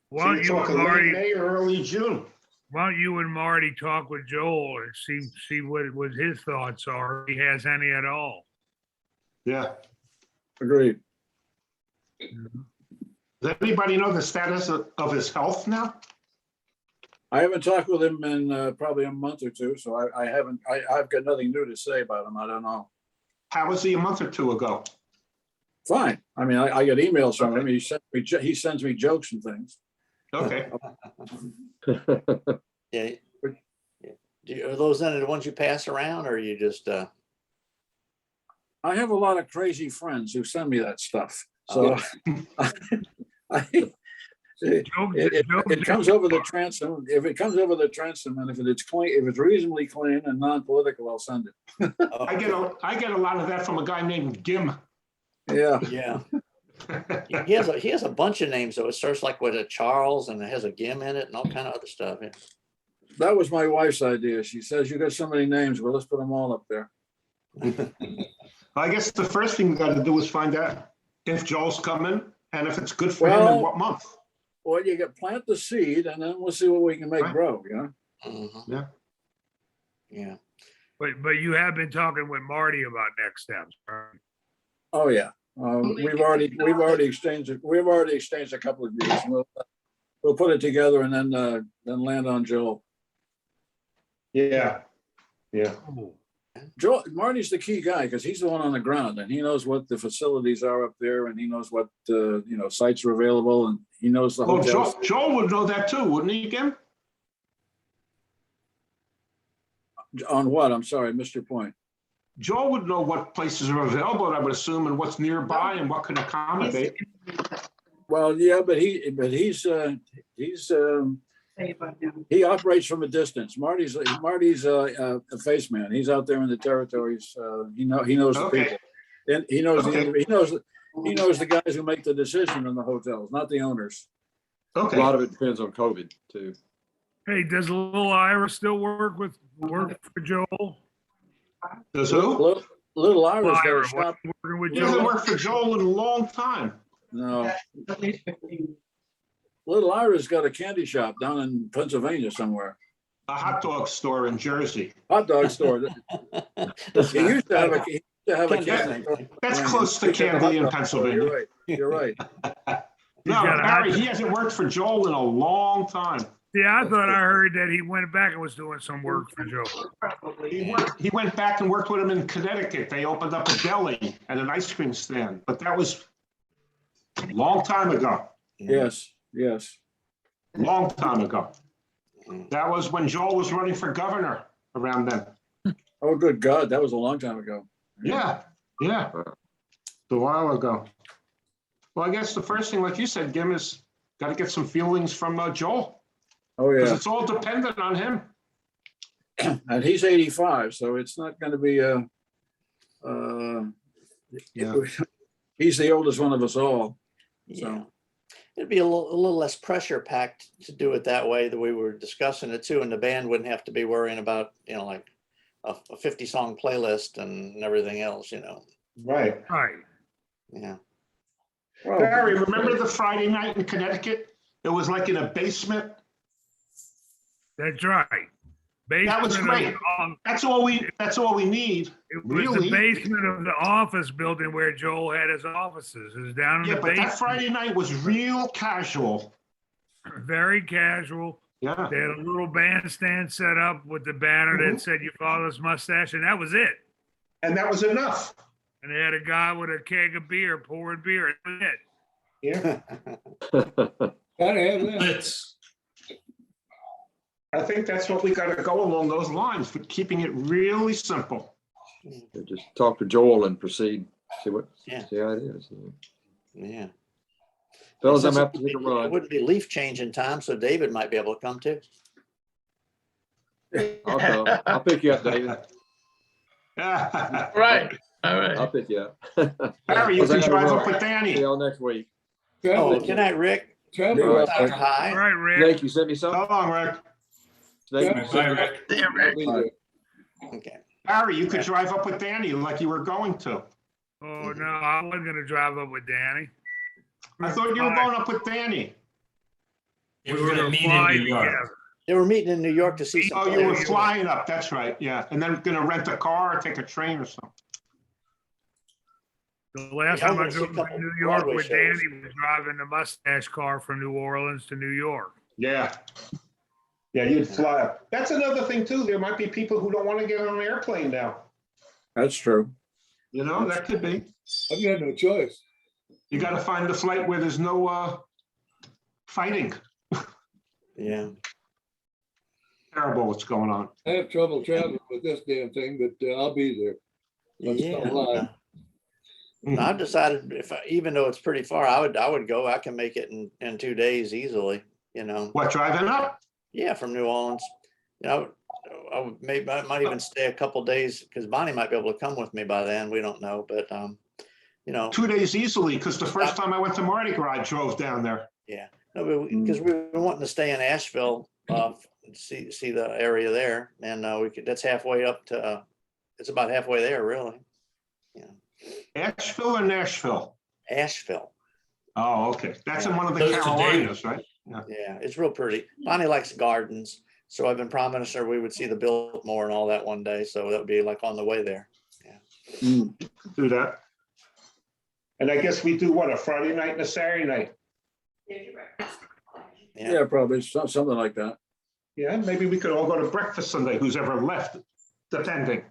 F: Why
K: you're
F: don't you and
K: talking late
F: Marty,
K: May or early June.
F: why don't you and Marty talk with Joel and see what his thoughts are, if he has any at all?
K: Yeah.
H: Agreed.
K: Does anybody know the status of his health now?
H: I haven't talked with him in probably a month or two, so I've got nothing new to say about him. I don't know.
K: How was he a month or two ago?
H: Fine. I mean, I get emails from him. He sends me jokes and things.
K: Okay.
B: Yeah. Are those then the ones you pass around, or you just,
H: I have a lot of crazy friends who send me that stuff. So it comes over the transom. If it comes over the transom, and if it's clean, if it's reasonably clean and non-political, I'll send it.
K: I get a lot of that from a guy named Gim.
H: Yeah.
B: yeah. He has a bunch of names though. It starts like with a Charles and it has a Gim in it and all kind of other stuff. Yeah.
H: That was my wife's idea. She says, you got so many names. Well, let's put them all up there.
K: I guess the first thing we got to do is find out if Joel's coming and if it's good for him and what month.
H: Well, you get plant the seed and then we'll see what we can make grow, you know?
B: Mm-hmm.
K: Yeah.
B: Yeah.
F: But you have been talking with Marty about next steps, right?
H: Oh, yeah. We've already exchanged a couple of views. We'll put it together and then land on Joel.
K: Yeah. Yeah.
H: Joel, Marty's the key guy because he's the one on the ground and he knows what the facilities are up there and he knows what sites are available and he knows the
K: Well,
H: hotels.
K: Joel would know that too, wouldn't he, Gim?
H: On what? I'm sorry, I missed your point.
K: Joel would know what places are available, I would assume, and what's nearby and what can accommodate.
H: Well, yeah, but he operates from a distance. Marty's a face man. He's out there in the territories. He knows the people, and he knows the guys who make the decision in the hotels, not the owners.
K: Okay.
E: A lot of it depends on COVID too.
F: Hey, does little Ira still work for Joel?
K: Does who?
H: Little Ira's got
F: Ira,
H: a shop.
F: working with
K: He hasn't
F: Joel?
K: worked for Joel in a long time.
H: No. Little Ira's got a candy shop down in Pennsylvania somewhere.
K: A hot dog store in Jersey.
H: Hot dog store. He used to have a candy store.
K: That's close to Candy in Pennsylvania.
H: You're right.
K: No, Harry, he hasn't worked for Joel in a long time.
F: Yeah, I thought I heard that he went back and was doing some work for Joel.
K: He went back and worked with him in Connecticut. They opened up a deli and an ice cream stand, but that was a long time ago.
H: Yes.
K: Long time ago. That was when Joel was running for governor around then.
H: Oh, good God, that was a long time ago.
K: Yeah. A while ago. Well, I guess the first thing, like you said, Gim, is got to get some feelings from Joel.
H: Oh,
K: Because
H: yeah.
K: it's all dependent on him.
H: And he's 85, so it's not going to be he's the oldest one of us all.
B: Yeah.
H: So.
B: It'd be a little less pressure packed to do it that way that we were discussing it too. And the band wouldn't have to be worrying about, like a 50 song playlist and everything else,
K: Right.
B: Yeah.
H: Well,
K: Barry, remember the Friday night in Connecticut? It was like in a basement.
F: That's right.
K: That was great. That's all we need.
F: It was
K: Really?
F: the basement of the office building where Joel had his offices. It was down in
K: Yeah,
F: the
K: but that
F: basement.
K: Friday night was real casual.
F: Very casual.
K: Yeah.
F: They had a little bandstand set up with the banner that said "Your father's mustache," and that was it.
K: And that was enough.
F: And they had a guy with a keg of beer pouring beer. And that was it.
K: Yeah.
G: Gotta have that.
C: Let's,
K: I think that's what we got to go along those lines, but keeping it really simple.
E: Just talk to Joel and proceed. See
B: Yeah.
E: how it is.
B: Yeah.
E: Fellas, I'm
B: Since
E: have to take a
B: It
E: run.
B: wouldn't be leaf changing time, so David might be able to come too.
E: I'll come. I'll pick you up, David.
A: Right, all right.
E: I'll pick you up.
K: Barry, you
E: Because I
K: can
E: gotta
K: drive
E: run.
K: up with
E: See
K: Danny.
E: y'all next week.
B: Oh,
G: Travel,
B: good night, Rick.
G: travel.
E: Right.
B: Dr.
F: All
B: High.
F: right, Rick.
E: Snake, you sent me
K: So
E: something?
K: long, Rick.
E: Snake, you
F: Bye,
E: sent me-
F: Rick.
A: Yeah,
G: I'll
A: Rick.
G: be there.
B: Okay.
K: Barry, you could drive up with Danny like you were going to.
F: Oh, no, I wasn't gonna drive up with Danny.
K: I thought you were going up with Danny.
C: They
F: We
C: were gonna
F: gonna
C: meet in
F: fly
C: New York.
F: together.
B: They were meeting in New York to see some
K: Oh, you were
B: players.
K: flying up, that's right, yeah. And then gonna rent a car or take a train or something.
F: The last
B: Yeah, I
F: time I
B: wanna see a
F: drove
B: couple
F: to New York
B: Broadway
F: with
B: shows.
F: Danny was driving the mustache car from New Orleans to New York.
K: Yeah. Yeah, you'd fly up. That's another thing too. There might be people who don't want to get on an airplane now.
H: That's true.
K: You know, that could be.
G: I've got no choice.
K: You gotta find a flight where there's no fighting.
B: Yeah.
K: Terrible what's going on.
G: I have trouble traveling with this damn thing, but I'll be there. I'm still alive.
B: I've decided even though it's pretty far, I would go. I can make it in 2 days easily, you know.
K: What, driving up?
B: Yeah, from New Orleans. You know, I might even stay a couple days because Bonnie might be able to come with me by then. We don't know, but you know.
K: 2 days easily, because the first time I went to Mardi Gras, I drove down there.
B: Yeah, no, because we were wanting to stay in Asheville, see the area there, and we could. That's halfway up to. It's about halfway there, really. Yeah.
K: Asheville or Nashville?
B: Asheville.
K: Oh, okay. That's in one of the
C: Close to
K: Carolinas, right?
B: Yeah, it's real pretty. Bonnie likes gardens, so I've been promising her we would see the Biltmore and all that one day. So that would be like on the way there.
K: Do that. And I guess we do what, a Friday night and a Saturday night?
B: Yeah.
H: Yeah, probably something like that.
K: Yeah, maybe we could all go to breakfast Sunday, who's ever left, depending.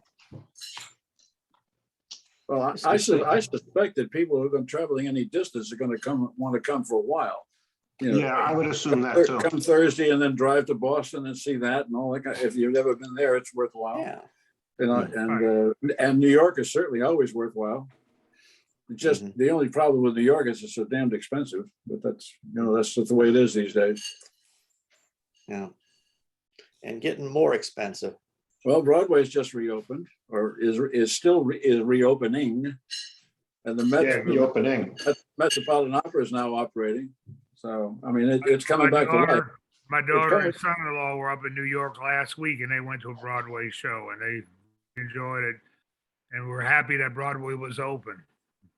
H: Well, I suspect that people who have been traveling any distance are gonna want to come for a while. You know,
K: Yeah, I would assume that too.
H: Come Thursday and then drive to Boston and see that and all that. If you've never been there, it's worthwhile.
B: Yeah.
H: You know, and New York is certainly always worthwhile. It's just the only problem with New York is it's so damned expensive, but that's just the way it is these days.
B: Yeah. And getting more expensive.
H: Well, Broadway's just reopened or is still reopening. And the
K: Yeah, reopening.
H: Metropolitan Opera is now operating. So, I mean, it's coming back to life.
F: My daughter and son-in-law were up in New York last week and they went to a Broadway show and they enjoyed it. And we're happy that Broadway was open.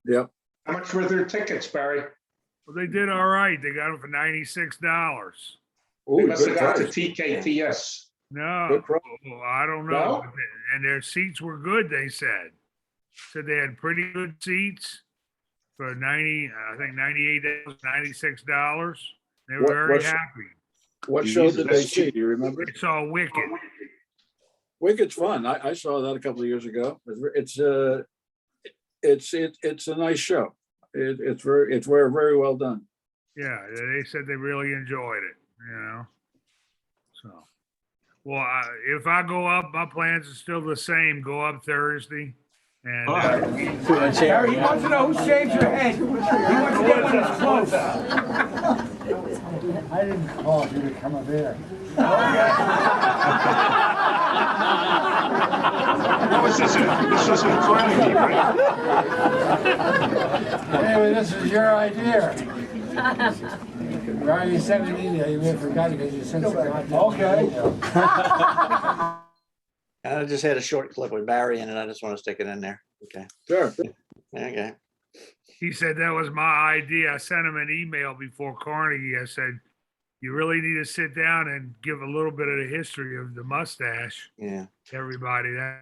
H: Yep.
K: How much were their tickets, Barry?
F: Well, they did all right. They got them for $96.
K: They
H: Ooh,
K: must have
H: good
K: got to
H: price.
K: TKTS.
F: No,
H: Good price.
F: I don't know. And their seats were good, they said. Said they had pretty good seats for $98, $96. They were very happy.
H: What show did they see? Do you remember?
F: They saw Wicked.
H: Wicked's fun. I saw that a couple of years ago. It's a nice show. It's very well done.
F: Yeah, they said they really enjoyed it, you know. So, well, if I go up, my plans are still the same. Go up Thursday. And
I: Barry, he wants to know who shaves your head. He wants to get when it's close. I didn't call you to come up here.
K: What was this? This was in Carnegie, right?
I: Anyway, this is your idea. You already sent an email. You may have forgotten because you sent some. Okay.
B: I just had a short clip with Barry in it. I just want to stick it in there. Okay.
H: Sure.
B: Okay.
F: he said that was my idea. I sent him an email before Carnegie. I said, you really need to sit down and give a little bit of the history of the mustache.
B: Yeah.
F: To everybody.
B: Yeah,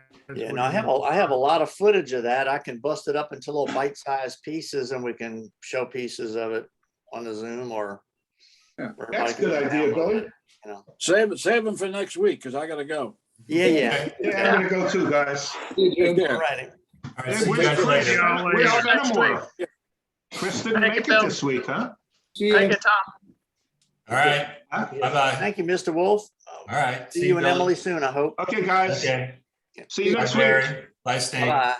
B: no, I have a lot of footage of that. I can bust it up into little bite-sized pieces and we can show pieces of it on the Zoom or.
H: Yeah.
K: That's a good idea, Billy.
B: You know.
H: Save them for next week because I gotta go.
B: Yeah.
K: Yeah, I'm gonna go too, guys.
H: Take care.
B: All righty.
C: All right,
K: Hey,
C: see you
K: where's
C: guys
K: Chris?
C: later.
K: Where's
A: See you next
K: Fenimore? Chris didn't
A: Thank
K: make
A: you,
K: it
A: Bill.
K: this week, huh?
G: See
A: Thank
G: ya.
A: you, Tom.
C: All right,
K: Huh?
C: bye-bye.
B: Thank you, Mr. Wolf.
C: All right.
B: See you and
C: Bill.
B: Emily soon, I hope.
K: Okay, guys.
C: Okay.
K: See you
C: Bye,
K: next week.
C: Barry. Bye, Steve.
B: Bye.